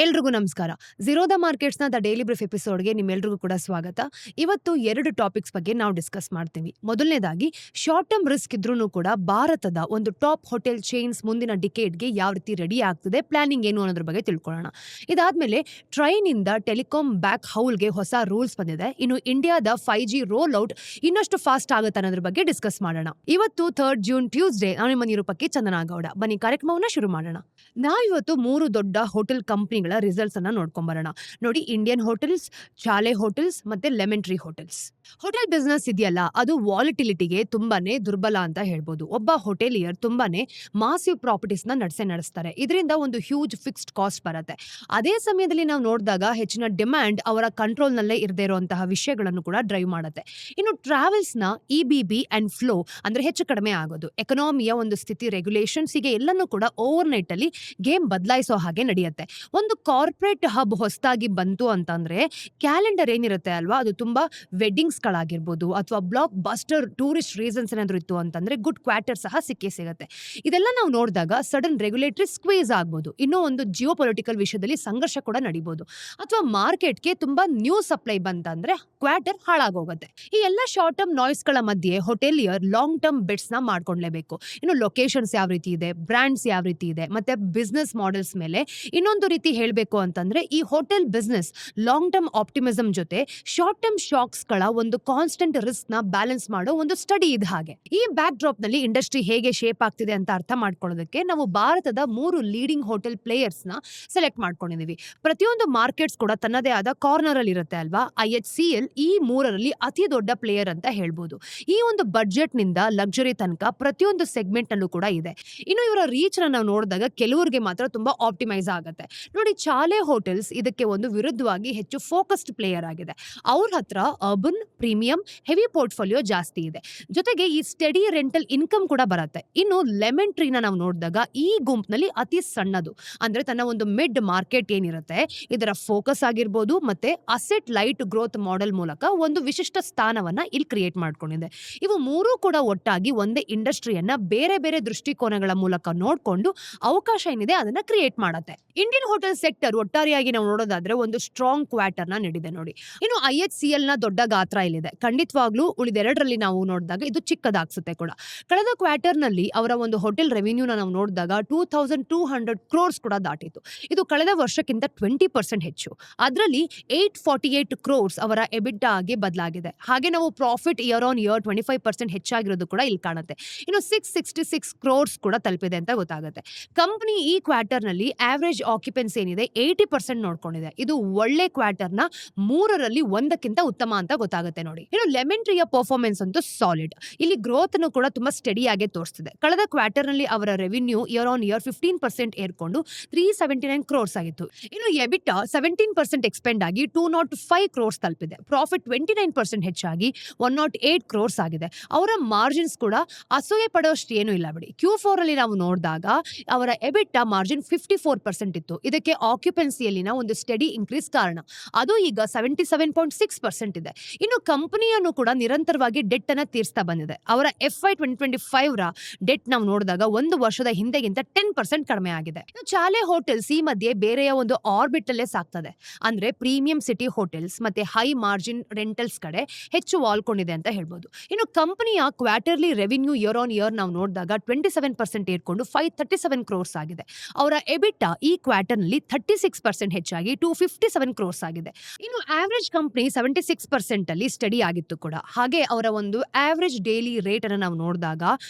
ಎಲ್ರಿಗೂ ನಮಸ್ಕಾರ. Zero ಮಾರ್ಕೆಟ್ಸ್‌ನ the daily brief ಎಪಿಸೋಡ್‌ಗೆ ನಿಮ್ಮೆಲ್ರಿಗೂ ಕೂಡ ಸ್ವಾಗತ. ಇವತ್ತು 2 ಟಾಪಿಕ್ಸ್ ಬಗ್ಗೆ ನಾವು ಡಿಸ್ಕಸ್ ಮಾಡ್ತೀವಿ. ಮೊದಲನೇದಾಗಿ ಶಾರ್ಟ್ ಟರ್ಮ್ ರಿಸ್ಕ್ ಇದ್ರೂ ಕೂಡ ಭಾರತದ ಒಂದು ಟಾಪ್ ಹೋಟೆಲ್ ಚೈನ್ಸ್ ಮುಂದಿನ ಡಿಕೇಡ್‌ಗೆ ಯಾವ ರೀತಿ ರೆಡಿ ಆಗ್ತಿದೆ, ಪ್ಲಾನಿಂಗ್ ಏನು ಅನ್ನೋದ್ರ ಬಗ್ಗೆ ತಿಳ್ಕೊಳ್ಳೋಣ. ಇದಾದ್ಮೇಲೆ ಟ್ರೈನಿಂದ ಟೆಲಿಕಾಂ ಬ್ಯಾಕ್ ಹೌಲ್‌ಗೆ ಹೊಸ ರೂಲ್ಸ್ ಬಂದಿದೆ. ಇನ್ನು ಇಂಡಿಯಾದ 5G ರೋಲ್ ಔಟ್ ಇನ್ನಷ್ಟು ಫಾಸ್ಟ್ ಆಗುತ್ತೆ ಅನ್ನೋದ್ರ ಬಗ್ಗೆ ಡಿಸ್ಕಸ್ ಮಾಡೋಣ. ಇವತ್ತು 3 ಜೂನ್ ಟ್ಯೂಸ್ಡೇ. ನಾನು ನಿಮ್ಮ ನಿರೂಪಕಿ ಚಂದನಾ ಗೌಡ. ಬನ್ನಿ ಕಾರ್ಯಕ್ರಮವನ್ನ ಶುರು ಮಾಡೋಣ. ನಾವಿವತ್ತು 3 ದೊಡ್ಡ ಹೋಟೆಲ್ ಕಂಪನಿಗಳ ರಿಸಲ್ಟ್ಸ್ ಅನ್ನ ನೋಡ್ಕೊಂಬರೋಣ. ನೋಡಿ, ಇಂಡಿಯನ್ ಹೋಟೆಲ್ಸ್, ಚಾಲೆ ಹೋಟೆಲ್ಸ್ ಮತ್ತೆ lemon tree hotels. Hotel business ಇದೆಯಲ್ಲ, ಅದು ವಾಲಿಟಿಲಿಟಿಗೆ ತುಂಬಾನೇ ದುರ್ಬಲ ಅಂತ ಹೇಳ್ಬೋದು. ಒಬ್ಬ ಹೋಟೆಲಿಯರ್ ತುಂಬಾನೇ ಮಾಸಿವ್ ಪ್ರಾಪರ್ಟೀಸ್ ನ ನಡೆಸ್ತಾರೆ. ಇದರಿಂದ ಒಂದು ಹ್ಯೂಜ್ ಫಿಕ್ಸ್ಡ್ ಕಾಸ್ಟ್ ಬರುತ್ತೆ. ಅದೇ ಸಮಯದಲ್ಲಿ ನಾವು ನೋಡಿದಾಗ ಹೆಚ್ಚಿನ ಡಿಮ್ಯಾಂಡ್ ಅವರ ಕಂಟ್ರೋಲ್ ನಲ್ಲೇ ಇರದೇ ಇರುವಂತಹ ವಿಷಯಗಳನ್ನು ಕೂಡ ಡ್ರೈವ್ ಮಾಡುತ್ತೆ. ಇನ್ನು ಟ್ರಾವೆಲ್ಸ್ ನ ಇಬಿಬಿ ಅಂಡ್ ಫ್ಲೋ ಅಂದ್ರೆ ಹೆಚ್ಚು ಕಡಿಮೆ ಆಗೋದು, ಎಕನಾಮಿಯ ಒಂದು ಸ್ಥಿತಿ, ರೆಗ್ಯುಲೇಷನ್ಸ್ ಹೀಗೆ ಎಲ್ಲನೂ ಕೂಡ ಓವರ್ ನೈಟ್ ಅಲ್ಲಿ ಗೇಮ್ ಬದಲಾಯಿಸೋ ಹಾಗೆ ನಡೆಯುತ್ತೆ. ಒಂದು ಕಾರ್ಪೊರೇಟ್ ಹಬ್ ಹೊಸದಾಗಿ ಬಂತು ಅಂತಂದ್ರೆ ಕ್ಯಾಲೆಂಡರ್ ಏನಿರುತ್ತೆ ಅಲ್ವಾ, ಅದು ತುಂಬಾ ವೆಡ್ಡಿಂಗ್ಸ್ ಗಳಾಗಿರ್ಬೋದು ಅಥವಾ ಬ್ಲಾಕ್ ಬಸ್ಟರ್ ಟೂರಿಸ್ಟ್ ರೀಸನ್ಸ್ ಏನಾದ್ರು ಇತ್ತು ಅಂತಂದ್ರೆ ಗುಡ್ ಕ್ವಾರ್ಟರ್ ಸಹ ಸಿಗುತ್ತೆ. ಇದೆಲ್ಲ ನಾವು ನೋಡಿದಾಗ ಸಡನ್ ರೆಗ್ಯುಲೇಟರಿ ಸ್ಕ್ವೀಸ್ ಆಗ್ಬೋದು. ಇನ್ನೂ ಒಂದು ಜಿಯೋ ಪೊಲಿಟಿಕಲ್ ವಿಷಯದಲ್ಲಿ ಸಂಘರ್ಷ ಕೂಡ ನಡೀಬಹುದು. ಅಥವಾ ಮಾರ್ಕೆಟ್ಗೆ ತುಂಬಾ ನ್ಯೂ ಸಪ್ಲೈ ಬಂತಂದ್ರೆ ಕ್ವಾರ್ಟರ್ ಹಾಳಾಗೋಗುತ್ತೆ. ಈ ಎಲ್ಲ ಶಾರ್ಟ್ ಟರ್ಮ್ ನಾಯ್ಸ್ ಗಳ ಮಧ್ಯೆ ಹೋಟೆಲಿಯರ್ ಲಾಂಗ್ ಟರ್ಮ್ ಬೆಟ್ಸ್ ನ ಮಾಡ್ಕೊಂಡ್ಲೇಬೇಕು. ಇನ್ನು ಲೊಕೇಶನ್ಸ್ ಯಾವ ರೀತಿ ಇದೆ, ಬ್ರಾಂಡ್ಸ್ ಯಾವ ರೀತಿ ಇದೆ, ಮತ್ತೆ ಬಿಸ್ನೆಸ್ ಮಾಡೆಲ್ಸ್ ಮೇಲೆ ಇನ್ನೊಂದು ರೀತಿ ಹೇಳಬೇಕು ಅಂತಂದ್ರೆ ಈ ಹೋಟೆಲ್ ಬಿಸ್ನೆಸ್ ಲಾಂಗ್ ಟರ್ಮ್ ಆಪ್ಟಿಮಿಸಂ ಜೊತೆ ಶಾರ್ಟ್ ಟರ್ಮ್ ಶಾಕ್ಸ್ ಗಳ ಒಂದು ಕಾನ್ಸ್ಟೆಂಟ್ ರಿಸ್ಕ್ ನ ಬ್ಯಾಲೆನ್ಸ್ ಮಾಡೋ ಒಂದು ಸ್ಟಡಿ ಇದೆ. ಹಾಗೆ ಈ ಬ್ಯಾಕ್ ಡ್ರಾಪ್ ನಲ್ಲಿ ಇಂಡಸ್ಟ್ರಿ ಹೇಗೆ ಶೇಪ್ ಆಗ್ತಿದೆ ಅಂತ ಅರ್ಥ ಮಾಡ್ಕೊಳ್ಳೋದಕ್ಕೆ ನಾವು ಭಾರತದ 3 ಲೀಡಿಂಗ್ ಹೋಟೆಲ್ ಪ್ಲೇಯರ್ಸ್ ನ ಸೆಲೆಕ್ಟ್ ಮಾಡ್ಕೊಂಡಿದೀವಿ. ಪ್ರತಿಯೊಂದು ಮಾರ್ಕೆಟ್ಸ್ ಕೂಡ ತನ್ನದೇ ಆದ ಕಾರ್ನರ್ ಅಲ್ಲಿ ಇರುತ್ತೆ ಅಲ್ವಾ. IHCL ಈ 3ರಲ್ಲಿ ಅತಿ ದೊಡ್ಡ ಪ್ಲೇಯರ್ ಅಂತ ಹೇಳ್ಬೋದು. ಈ ಒಂದು ಬಡ್ಜೆಟ್ ನಿಂದ ಲಕ್ಸುರಿ ತನಕ ಪ್ರತಿಯೊಂದು ಸೆಗ್ಮೆಂಟ್ ನಲ್ಲೂ ಕೂಡ ಇದೆ. ಇನ್ನು ಇವರ ರೀಚ್ ನಾವು ನೋಡಿದಾಗ ಕೆಲವರಿಗೆ ಮಾತ್ರ ತುಂಬಾ ಆಪ್ಟಿಮೈಸ್ ಆಗುತ್ತೆ. ನೋಡಿ, ಚಾಲೆ ಹೋಟೆಲ್ಸ್ ಇದಕ್ಕೆ ಒಂದು ವಿರುದ್ಧವಾಗಿ ಹೆಚ್ಚು ಫೋಕಸ್ಡ್ ಪ್ಲೇಯರ್ ಆಗಿದೆ. ಅವ್ರ ಹತ್ರ ಅರ್ಬನ್, ಪ್ರೀಮಿಯಂ, ಹೆವಿ ಪೋರ್ಟ್ಫೋಲಿಯೋ ಜಾಸ್ತಿ ಇದೆ. ಜೊತೆಗೆ ಈ ಸ್ಟಡಿ ರೆಂಟಲ್ ಇನ್ಕಮ್ ಕೂಡ ಬರುತ್ತೆ. ಇನ್ನು ಲೆಮನ್ ಟ್ರೀನ ನಾವು ನೋಡಿದಾಗ ಈ ಗುಂಪಿನಲ್ಲಿ ಅತಿ ಸಣ್ಣದು, ಅಂದ್ರೆ ತನ್ನ ಒಂದು ಮಿಡ್ ಮಾರ್ಕೆಟ್ ಏನಿರುತ್ತೆ ಇದರ ಫೋಕಸ್ ಆಗಿರ್ಬೋದು ಮತ್ತೆ ಅಸೆಟ್ ಲೈಟ್ ಗ್ರೋತ್ ಮಾಡೆಲ್ ಮೂಲಕ ಒಂದು ವಿಶಿಷ್ಟ ಸ್ಥಾನವನ್ನ ಇಲ್ಲಿ ಕ್ರಿಯೇಟ್ ಮಾಡ್ಕೊಂಡಿದೆ. ಇವು ಮೂರೂ ಕೂಡ ಒಟ್ಟಾಗಿ ಒಂದೇ ಇಂಡಸ್ಟ್ರಿಯನ್ನ ಬೇರೆ ಬೇರೆ ದೃಷ್ಟಿಕೋನಗಳ ಮೂಲಕ ನೋಡ್ಕೊಂಡು ಅವಕಾಶ ಏನಿದೆ ಅದನ್ನ ಕ್ರಿಯೇಟ್ ಮಾಡುತ್ತೆ. ಇಂಡಿಯನ್ ಹೋಟೆಲ್ ಸೆಕ್ಟರ್ ಒಟ್ಟಾರೆಯಾಗಿ ನಾವು ನೋಡೋದಾದ್ರೆ ಒಂದು ಸ್ಟ್ರಾಂಗ್ ಕ್ವಾರ್ಟರ್ ನ ನೀಡಿದೆ ನೋಡಿ. ಇನ್ನು IHCL ನ ದೊಡ್ಡ ಗಾತ್ರ ಇಲ್ಲಿದೆ. ಖಂಡಿತವಾಗ್ಲೂ ಉಳಿದೆರಡರಲ್ಲಿ ನಾವು ನೋಡಿದಾಗ ಇದು ಚಿಕ್ಕದಾಗ್ಸುತ್ತೆ ಕೂಡ. ಕಳೆದ ಕ್ವಾರ್ಟರ್ ನಲ್ಲಿ ಅವರ ಒಂದು ಹೋಟೆಲ್ ರೆವಿನ್ಯೂನ ನಾವು ನೋಡಿದಾಗ 2200 crores ಕೂಡ ದಾಟಿತು. ಇದು ಕಳೆದ ವರ್ಷಕ್ಕಿಂತ 20% ಹೆಚ್ಚು. ಅದರಲ್ಲಿ 848 crores ಅವರ ಎಬಿಟಾ ಆಗಿ ಬದಲಾಗಿದೆ. ಹಾಗೆ ನಾವು ಪ್ರಾಫಿಟ್ ಇಯರ್ ಆನ್ ಇಯರ್ 25% ಹೆಚ್ಚಾಗಿರೋದು ಕೂಡ ಇಲ್ಲಿ ಕಾಣುತ್ತೆ. ಇನ್ನು 666 crores ಕೂಡ ತಲುಪಿದೆ ಅಂತ ಗೊತ್ತಾಗುತ್ತೆ. ಕಂಪನಿ ಈ ಕ್ವಾರ್ಟರ್ ನಲ್ಲಿ ಆವರೇಜ್ ಆಕ್ಯುಪೆನ್ಸಿ ಏನಿದೆ 80% ನೋಡ್ಕೊಂಡಿದೆ. ಇದು ಒಳ್ಳೆ ಕ್ವಾರ್ಟರ್ ನ 3ರಲ್ಲಿ 1ಕ್ಕಿಂತ ಉತ್ತಮ ಅಂತ ಗೊತ್ತಾಗುತ್ತೆ ನೋಡಿ. ಇನ್ನು ಲೆಮನ್ ಟ್ರೀಯ ಪರ್ಫಾರ್ಮೆನ್ಸ್ ಅಂತೂ ಸಾಲಿಡ್. ಇಲ್ಲಿ ಗ್ರೋತ್ ಅನ್ನು ಕೂಡ ತುಂಬಾ ಸ್ಟಡಿ ಆಗಿ ತೋರಿಸ್ತಿದೆ. ಕಳೆದ ಕ್ವಾರ್ಟರ್ ನಲ್ಲಿ ಅವರ revenue year on year 15% ಏರ್ಕೊಂಡು 379 crores ಆಗಿತ್ತು. ಇನ್ನು ಎಬಿಟಾ 17% ಎಕ್ಸ್ಪೆಂಡ್ ಆಗಿ 205 crores ತಲುಪಿದೆ. ಪ್ರಾಫಿಟ್ 29% ಹೆಚ್ಚಾಗಿ 108 crores ಆಗಿದೆ. ಅವರ ಮಾರ್ಜಿನ್ಸ್ ಕೂಡ ಅಸೂಯೆ ಪಡೋಷ್ಟು ಏನು ಇಲ್ಲ ಬಿಡಿ. Q4 ಅಲ್ಲಿ ನಾವು ನೋಡಿದಾಗ ಅವರ ಎಬಿಟಾ ಮಾರ್ಜಿನ್ 54% ಇತ್ತು. ಇದಕ್ಕೆ ಆಕ್ಯುಪೆನ್ಸಿಯಲ್ಲಿನ ಒಂದು ಸ್ಟಡಿ ಇನ್ಕ್ರೀಸ್ ಕಾರಣ. ಅದು ಈಗ 77.6% ಇದೆ. ಇನ್ನು ಕಂಪನಿಯನ್ನು ಕೂಡ ನಿರಂತರವಾಗಿ ಡೆಟ್ ಅನ್ನ ತೀರಿಸ್ತಾ ಬಂದಿದೆ. ಅವರ FY 2025 ರ ಡೆಟ್ ನಾವು ನೋಡಿದಾಗ ಒಂದು ವರ್ಷದ ಹಿಂದೆಗಿಂತ 10% ಕಡಿಮೆ ಆಗಿದೆ. ಇನ್ನು ಚಾಲೆ ಹೋಟೆಲ್ಸ್ ಈ ಮಧ್ಯೆ ಬೇರೆಯ ಒಂದು ಆರ್ಬಿಟ್ ಅಲ್ಲೇ ಸಾಕ್ತದೆ. ಅಂದ್ರೆ ಪ್ರೀಮಿಯಂ ಸಿಟಿ ಹೋಟೆಲ್ಸ್ ಮತ್ತೆ ಹೈ ಮಾರ್ಜಿನ್ ರೆಂಟಲ್ಸ್ ಕಡೆ ಹೆಚ್ಚು ವಾಲ್ಕೊಂಡಿದೆ ಅಂತ ಹೇಳ್ಬೋದು. ಇನ್ನು ಕಂಪನಿಯ quarterly revenue year on year ನಾವು ನೋಡಿದಾಗ 27% ಏರ್ಕೊಂಡು 537 crores ಆಗಿದೆ. ಅವರ ಎಬಿಟಾ ಈ ಕ್ವಾರ್ಟರ್ ನಲ್ಲಿ 36% ಹೆಚ್ಚಾಗಿ 257 crores ಆಗಿದೆ. ಇನ್ನು ಆವರೇಜ್ ಕಂಪನಿ 76% ಅಲ್ಲಿ ಸ್ಟಡಿ ಆಗಿತ್ತು ಕೂಡ. ಹಾಗೆ ಅವರ ಒಂದು ಆವರೇಜ್ ಡೈಲಿ ರೇಟ್ ಅನ್ನು ನಾವು ನೋಡಿದಾಗ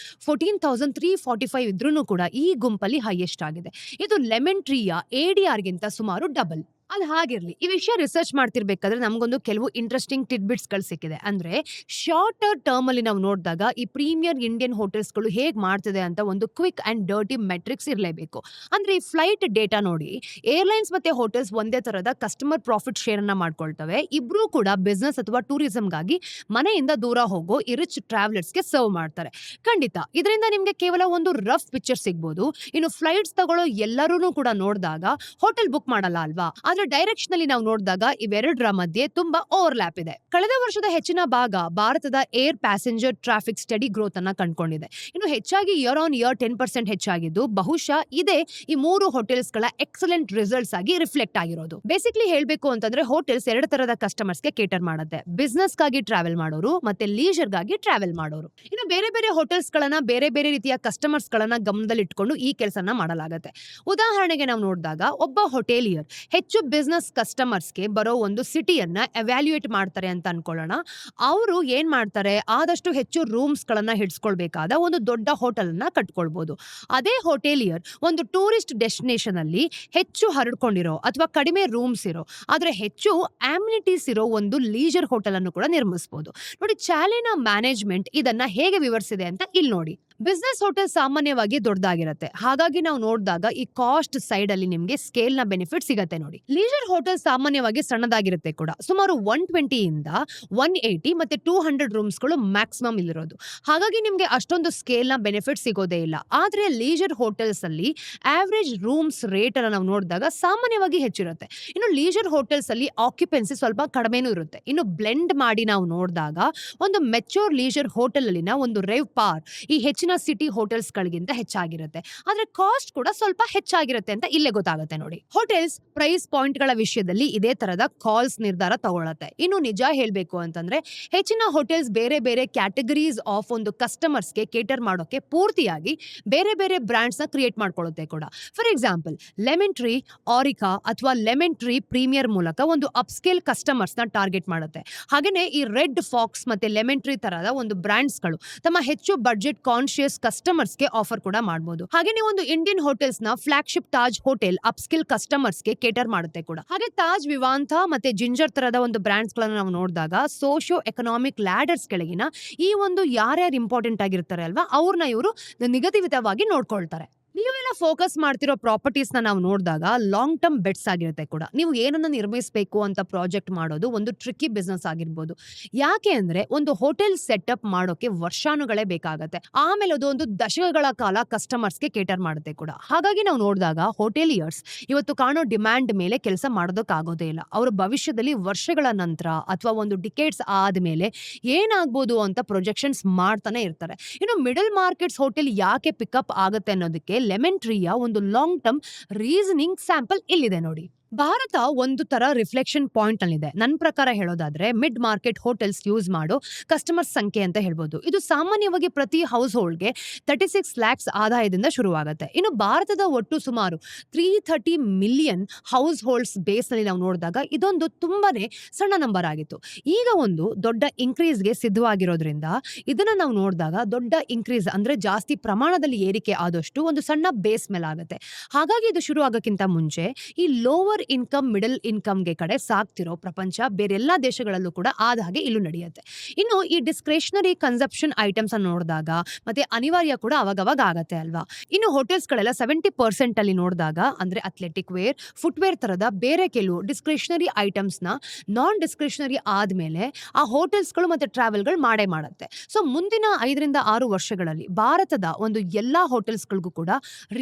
14,345 ಇದ್ರೂ ಕೂಡ ಈ ಗುಂಪಲ್ಲಿ ಹೈಯೆಸ್ಟ್ ಆಗಿದೆ. ಇದು ಲೆಮನ್ ಟ್ರೀಯ ADR ಗಿಂತ ಸುಮಾರು ಡಬಲ್. ಅದು ಹಾಗಿರ್ಲಿ, ಈ ವಿಷಯ ರಿಸರ್ಚ್ ಮಾಡ್ತಿರ್ಬೇಕಾದ್ರೆ ನಮಗೊಂದು ಕೆಲವು ಇಂಟ್ರೆಸ್ಟಿಂಗ್ ಟಿಡ್ಬಿಟ್ಸ್ ಗಳು ಸಿಕ್ಕಿದೆ. ಅಂದ್ರೆ ಶಾರ್ಟರ್ ಟರ್ಮ್ ಅಲ್ಲಿ ನಾವು ನೋಡಿದಾಗ ಈ ಪ್ರೀಮಿಯರ್ ಇಂಡಿಯನ್ ಹೋಟೆಲ್ಸ್ ಗಳು ಹೇಗ್ ಮಾಡ್ತಿದೆ ಅಂತ ಒಂದು ಕ್ವಿಕ್ ಅಂಡ್ ಡರ್ಟಿ ಮೆಟ್ರಿಕ್ಸ್ ಇರಲೇಬೇಕು. ಅಂದ್ರೆ ಈ ಫ್ಲೈಟ್ ಡೇಟಾ ನೋಡಿ, ಏರ್ಲೈನ್ಸ್ ಮತ್ತೆ ಹೋಟೆಲ್ಸ್ ಒಂದೇ ತರದ ಕಸ್ಟಮರ್ ಪ್ರಾಫಿಟ್ ಶೇರ್ ಅನ್ನ ಮಾಡ್ಕೊಳ್ತವೆ. ಇಬ್ರು ಕೂಡ ಬಿಸ್ನೆಸ್ ಅಥವಾ ಟೂರಿಸಂಗಾಗಿ ಮನೆಯಿಂದ ದೂರ ಹೋಗೋ ಈ ರಿಚ್ ಟ್ರಾವೆಲರ್ಸ್ ಗೆ ಸರ್ವ್ ಮಾಡ್ತಾರೆ. ಖಂಡಿತ ಇದರಿಂದ ನಿಮ್ಗೆ ಕೇವಲ ಒಂದು ರಫ್ ಪಿಕ್ಚರ್ ಸಿಗ್ಬೋದು. ಇನ್ನು ಫ್ಲೈಟ್ಸ್ ತಗೊಳ್ಳೋ ಎಲ್ಲರೂ ಕೂಡ ನೋಡಿದಾಗ ಹೋಟೆಲ್ ಬುಕ್ ಮಾಡಲ್ಲ ಅಲ್ವಾ. ಆದ್ರೆ ಆದ್ರೆ ಡೈರೆಕ್ಷನ್ ಅಲ್ಲಿ ನಾವು ನೋಡಿದಾಗ ಇವೆರಡರ ಮಧ್ಯೆ ತುಂಬಾ ಓವರ್ಲ್ಯಾಪ್ ಇದೆ. ಕಳೆದ ವರ್ಷದ ಹೆಚ್ಚಿನ ಭಾಗ ಭಾರತದ air passenger traffic study growth ಅನ್ನ ಕಂಡುಕೊಂಡಿದೆ. ಇನ್ನು ಹೆಚ್ಚಾಗಿ ಇಯರ್ ಆನ್ ಇಯರ್ 10% ಹೆಚ್ಚಾಗಿದ್ದು ಬಹುಶಃ ಇದೇ ಈ ಮೂರು ಹೋಟೆಲ್ಸ್ ಗಳ ಎಕ್ಸಲೆಂಟ್ ರಿಸಲ್ಟ್ಸ್ ಆಗಿ ರಿಫ್ಲೆಕ್ಟ್ ಆಗಿರೋದು. ಬೇಸಿಕ್ಲಿ ಹೇಳ್ಬೇಕು ಅಂತಂದ್ರೆ ಹೋಟೆಲ್ಸ್ ಎರಡು ತರದ ಕಸ್ಟಮರ್ಸ್ ಗೆ ಕೇಟರ್ ಮಾಡುತ್ತೆ. ಬಿಸ್ನೆಸ್ ಗಾಗಿ ಟ್ರಾವೆಲ್ ಮಾಡೋರು ಮತ್ತೆ ಲೀಜರ್ ಗಾಗಿ ಟ್ರಾವೆಲ್ ಮಾಡೋರು. ಇನ್ನು ಬೇರೆ ಬೇರೆ ಹೋಟೆಲ್ಸ್ ಗಳನ್ನ ಬೇರೆ ಬೇರೆ ರೀತಿಯ ಕಸ್ಟಮರ್ಸ್ ಗಳನ್ನ ಗಮನದಲ್ಲಿ ಇಟ್ಕೊಂಡು ಈ ಕೆಲಸನ ಮಾಡಲಾಗುತ್ತೆ. ಉದಾಹರಣೆಗೆ ನಾವು ನೋಡಿದಾಗ ಒಬ್ಬ ಹೋಟೆಲಿಯರ್ ಹೆಚ್ಚು ಬಿಸ್ನೆಸ್ ಕಸ್ಟಮರ್ಸ್ಗೆ ಬರೋ ಒಂದು ಸಿಟಿಯನ್ನ ಎವ್ಯಾಲ್ಯೂಯೇಟ್ ಮಾಡ್ತಾರೆ ಅಂತ ಅನ್ಕೊಳ್ಳೋಣ. ಅವರು ಏನ್ ಮಾಡ್ತಾರೆ, ಆದಷ್ಟು ಹೆಚ್ಚು ರೂಮ್ಸ್ ಗಳನ್ನ ಹಿಡಿಸ್ಕೊಳ್ಬೇಕಾದ ಒಂದು ದೊಡ್ಡ ಹೋಟೆಲ್ ಅನ್ನ ಕಟ್ಕೊಳ್ಬಹುದು. ಅದೇ ಹೋಟೆಲಿಯರ್ ಒಂದು ಟೂರಿಸ್ಟ್ ಡೆಸ್ಟಿನೇಷನ್ ಅಲ್ಲಿ ಹೆಚ್ಚು ಹರಡ್ಕೊಂಡಿರೋ ಅಥವಾ ಕಡಿಮೆ ರೂಮ್ಸ್ ಇರೋ ಆದ್ರೆ ಹೆಚ್ಚು ಆಮ್ಯುನಿಟೀಸ್ ಇರೋ ಒಂದು ಲೀಜರ್ ಹೋಟೆಲ್ ಅನ್ನು ಕೂಡ ನಿರ್ಮಿಸಬಹುದು. ನೋಡಿ, ಚಾಲಿನ ಮ್ಯಾನೇಜ್ಮೆಂಟ್ ಇದನ್ನ ಹೇಗೆ ವಿವರಿಸಿದೆ ಅಂತ ಇಲ್ಲಿ ನೋಡಿ. ಬಿಸ್ನೆಸ್ ಹೋಟೆಲ್ ಸಾಮಾನ್ಯವಾಗಿ ದೊಡ್ಡದಾಗಿರುತ್ತೆ. ಹಾಗಾಗಿ ನಾವು ನೋಡಿದಾಗ ಈ ಕಾಸ್ಟ್ ಸೈಡ್ ಅಲ್ಲಿ ನಿಮ್ಗೆ ಸ್ಕೇಲ್ ನ ಬೆನಿಫಿಟ್ ಸಿಗತ್ತೆ ನೋಡಿ. ಲೀಜರ್ ಹೋಟೆಲ್ ಸಾಮಾನ್ಯವಾಗಿ ಸಣ್ಣದಾಗಿರುತ್ತೆ ಕೂಡ. ಸುಮಾರು 120 ಇಂದ 180 ಮತ್ತೆ 200 ರೂಮ್ಸ್ ಗಳು ಮ್ಯಾಕ್ಸಿಮಮ್ ಇಲ್ಲಿರೋದು. ಹಾಗಾಗಿ ನಿಮ್ಗೆ ಅಷ್ಟೊಂದು ಸ್ಕೇಲ್ ನ ಬೆನಿಫಿಟ್ ಸಿಗೋದೇ ಇಲ್ಲ. ಆದ್ರೆ ಲೀಜರ್ ಹೋಟೆಲ್ಸ್ ಅಲ್ಲಿ ಆವರೇಜ್ ರೂಮ್ಸ್ ರೇಟ್ ಅನ್ನ ನಾವು ನೋಡಿದಾಗ ಸಾಮಾನ್ಯವಾಗಿ ಹೆಚ್ಚಿರುತ್ತೆ. ಇನ್ನು ಲೀಜರ್ ಹೋಟೆಲ್ಸ್ ಅಲ್ಲಿ ಆಕ್ಯುಪೆನ್ಸಿ ಸ್ವಲ್ಪ ಕಡಿಮೆನೂ ಇರುತ್ತೆ. ಇನ್ನು ಬ್ಲೆಂಡ್ ಮಾಡಿ ನಾವು ನೋಡಿದಾಗ ಒಂದು ಮೆಚೂರ್ ಲೀಜರ್ ಹೋಟೆಲ್ ಅಲ್ಲಿನ ಒಂದು ರೇವ್ ಪಾರ್ ಈ ಹೆಚ್ಚಿನ ಸಿಟಿ ಹೋಟೆಲ್ಸ್ ಗಳಿಗಿಂತ ಹೆಚ್ಚಾಗಿರುತ್ತೆ. ಆದ್ರೆ ಕಾಸ್ಟ್ ಕೂಡ ಸ್ವಲ್ಪ ಹೆಚ್ಚಾಗಿರುತ್ತೆ ಅಂತ ಇಲ್ಲೇ ಗೊತ್ತಾಗುತ್ತೆ ನೋಡಿ. ಹೋಟೆಲ್ಸ್ ಪ್ರೈಸ್ ಪಾಯಿಂಟ್ ಗಳ ವಿಷಯದಲ್ಲಿ ಇದೇ ತರದ ಕಾಲ್ಸ್ ನಿರ್ಧಾರ ತಗೊಳತ್ತೆ. ಇನ್ನು ನಿಜ ಹೇಳ್ಬೇಕು ಅಂತಂದ್ರೆ ಹೆಚ್ಚಿನ ಹೋಟೆಲ್ಸ್ ಬೇರೆ ಬೇರೆ ಕ್ಯಾಟಗರೀಸ್ ಆಫ್ ಒಂದು ಕಸ್ಟಮರ್ಸ್ ಗೆ ಕೇಟರ್ ಮಾಡೋಕೆ ಪೂರ್ತಿಯಾಗಿ ಬೇರೆ ಬೇರೆ ಬ್ರಾಂಡ್ಸ್ ನ ಕ್ರಿಯೇಟ್ ಮಾಡ್ಕೊಳ್ಳುತ್ತೆ ಕೂಡ. ಫಾರ್ ಎಕ್ಸಾಂಪಲ್, ಲೆಮನ್ ಟ್ರೀ ಆರಿಕಾ ಅಥವಾ ಲೆಮನ್ ಟ್ರೀ ಪ್ರೀಮಿಯರ್ ಮೂಲಕ ಒಂದು ಅಪ್ಸ್ಕೇಲ್ ಕಸ್ಟಮರ್ಸ್ ನ ಟಾರ್ಗೆಟ್ ಮಾಡುತ್ತೆ. ಹಾಗೇನೆ ಈ ರೆಡ್ ಫಾಕ್ಸ್ ಮತ್ತೆ ಲೆಮನ್ ಟ್ರೀ ತರದ ಒಂದು ಬ್ರಾಂಡ್ಸ್ ಗಳು ತಮ್ಮ ಹೆಚ್ಚು ಬಡ್ಜೆಟ್ ಕಾನ್ಶಿಯಸ್ ಕಸ್ಟಮರ್ಸ್ ಗೆ ಆಫರ್ ಕೂಡ ಮಾಡಬಹುದು. ಹಾಗೆ ಒಂದು ಇಂಡಿಯನ್ ಹೋಟೆಲ್ಸ್ ನ flagship Taj hotel upskill customers ಗೆ ಕೇಟರ್ ಮಾಡುತ್ತೆ ಕೂಡ. ಹಾಗೆ ತಾಜ್ ವಿವಾಂತ ಮತ್ತೆ ಜಿಂಜರ್ ತರದ ಒಂದು ಬ್ರಾಂಡ್ಸ್ ಗಳನ್ನ ನಾವು ನೋಡಿದಾಗ ಸೋಶಿಯೋ ಎಕನಾಮಿಕ್ ಲ್ಯಾಡರ್ಸ್ ಕೆಳಗಿನ ಈ ಒಂದು ಯಾರ್ಯಾರು ಇಂಪಾರ್ಟೆಂಟ್ ಆಗಿರ್ತಾರೆ ಅಲ್ವಾ, ಅವ್ರನ್ನ ಇವರು ನಿಗದಿತವಾಗಿ ನೋಡ್ಕೊಳ್ತಾರೆ. ನೀವೆಲ್ಲ ಫೋಕಸ್ ಮಾಡ್ತಿರೋ ಪ್ರಾಪರ್ಟೀಸ್ ನಾವು ನೋಡಿದಾಗ ಲಾಂಗ್ ಟರ್ಮ್ ಬೆಟ್ಸ್ ಆಗಿರುತ್ತೆ ಕೂಡ. ನೀವು ಏನನ್ನ ನಿರ್ಮಿಸಬೇಕು ಅಂತ ಪ್ರಾಜೆಕ್ಟ್ ಮಾಡೋದು ಒಂದು ಟ್ರಿಕ್ಕಿ ಬಿಸ್ನೆಸ್ ಆಗಿರ್ಬೋದು. ಯಾಕೆ ಅಂದ್ರೆ ಒಂದು ಹೋಟೆಲ್ ಸೆಟಪ್ ಮಾಡೋಕೆ ವರ್ಷಾನುಗಳೇ ಬೇಕಾಗತ್ತೆ. ಆಮೇಲೆ ಅದು ಒಂದು ದಶಕಗಳ ಕಾಲ ಕಸ್ಟಮರ್ಸ್ಗೆ ಕೇಟರ್ ಮಾಡುತ್ತೆ ಕೂಡ. ಹಾಗಾಗಿ ನಾವು ನೋಡಿದಾಗ ಹೋಟೆಲಿಯರ್ಸ್ ಇವತ್ತು ಕಾಣೋ ಡಿಮ್ಯಾಂಡ್ ಮೇಲೆ ಕೆಲಸ ಮಾಡೋದಕ್ಕಾಗೋದೇ ಇಲ್ಲ. ಅವರು ಭವಿಷ್ಯದಲ್ಲಿ ವರ್ಷಗಳ ನಂತರ ಅಥವಾ ಒಂದು ಡಿಕೇಡ್ಸ್ ಆದ್ಮೇಲೆ ಏನಾಗ್ಬೋದು ಅಂತ ಪ್ರೊಜೆಕ್ಷನ್ಸ್ ಮಾಡ್ತಾನೆ ಇರ್ತಾರೆ. ಇನ್ನು ಮಿಡಲ್ ಮಾರ್ಕೆಟ್ಸ್ ಹೋಟೆಲ್ ಯಾಕೆ ಪಿಕಪ್ ಆಗುತ್ತೆ ಅನ್ನೋದಕ್ಕೆ ಲೆಮನ್ ಟ್ರೀಯ ಒಂದು ಲಾಂಗ್ ಟರ್ಮ್ ರೀಸನಿಂಗ್ ಸ್ಯಾಂಪಲ್ ಇಲ್ಲಿದೆ ನೋಡಿ. ಭಾರತ ಒಂದು ತರ ರಿಫ್ಲೆಕ್ಷನ್ ಪಾಯಿಂಟ್ ಅಲ್ಲಿದೆ. ನನ್ನ ಪ್ರಕಾರ ಹೇಳೋದಾದ್ರೆ ಮಿಡ್ ಮಾರ್ಕೆಟ್ ಹೋಟೆಲ್ಸ್ ಯೂಸ್ ಮಾಡೋ ಕಸ್ಟಮರ್ ಸಂಖ್ಯೆ ಅಂತ ಹೇಳ್ಬೋದು. ಇದು ಸಾಮಾನ್ಯವಾಗಿ ಪ್ರತಿ ಹೌಸ್ ಹೋಲ್ಡ್ಗೆ 36 lakhs ಆದಾಯದಿಂದ ಶುರುವಾಗುತ್ತೆ. ಇನ್ನು ಭಾರತದ ಒಟ್ಟು ಸುಮಾರು 330 ಮಿಲಿಯನ್ ಹೌಸ್ ಹೋಲ್ಡ್ಸ್ ಬೇಸ್ ನಲ್ಲಿ ನಾವು ನೋಡಿದಾಗ ಇದೊಂದು ತುಂಬಾನೇ ಸಣ್ಣ ನಂಬರ್ ಆಗಿತ್ತು. ಈಗ ಒಂದು ದೊಡ್ಡ ಇನ್ಕ್ರೀಸ್ಗೆ ಸಿದ್ಧವಾಗಿರೋದ್ರಿಂದ ಇದನ್ನ ನಾವು ನೋಡಿದಾಗ ದೊಡ್ಡ ಇನ್ಕ್ರೀಸ್ ಅಂದ್ರೆ ಜಾಸ್ತಿ ಪ್ರಮಾಣದಲ್ಲಿ ಏರಿಕೆ ಆದಷ್ಟು ಒಂದು ಸಣ್ಣ ಬೇಸ್ ಮೇಲೆ ಆಗುತ್ತೆ. ಹಾಗಾಗಿ ಇದು ಶುರು ಆಗೋಕ್ಕಿಂತ ಮುಂಚೆ ಈ ಲೋವರ್ ಇನ್ಕಮ್ ಮಿಡಲ್ ಇನ್ಕಮ್ಗೆ ಕಡೆ ಸಾಕ್ತಿರೋ ಪ್ರಪಂಚ ಬೇರೆಲ್ಲಾ ದೇಶಗಳಲ್ಲೂ ಕೂಡ ಆದ ಹಾಗೆ ಇಲ್ಲೂ ನಡೆಯುತ್ತೆ. ಇನ್ನು ಈ ಡಿಸ್ಕ್ರಿಷನರಿ ಕನ್ಸಂಪ್ಷನ್ ಐಟಮ್ಸ್ ಅನ್ನು ನೋಡಿದಾಗ ಮತ್ತೆ ಅನಿವಾರ್ಯ ಕೂಡ ಅವಾಗವಾಗ ಆಗತ್ತೆ ಅಲ್ವಾ. ಇನ್ನು ಹೋಟೆಲ್ಸ್ ಗಳೆಲ್ಲ 70% ಅಲ್ಲಿ ನೋಡಿದಾಗ ಅಂದ್ರೆ ಅಥ್ಲೆಟಿಕ್ ವೇರ್, ಫುಟ್ವೇರ್ ತರದ ಬೇರೆ ಕೆಲವು ಡಿಸ್ಕ್ರಿಷನರಿ ಐಟಮ್ಸ್ ನ ನಾನ್ ಡಿಸ್ಕ್ರಿಷನರಿ ಆದ್ಮೇಲೆ ಆ ಹೋಟೆಲ್ಸ್ಗಳು ಮತ್ತೆ ಟ್ರಾವೆಲ್ಗಳು ಮಾಡೇ ಮಾಡುತ್ತೆ. ಸೊ ಮುಂದಿನ 5-6 ವರ್ಷಗಳಲ್ಲಿ ಭಾರತದ ಒಂದು ಎಲ್ಲಾ ಹೋಟೆಲ್ಸ್ಗಳಿಗೂ ಕೂಡ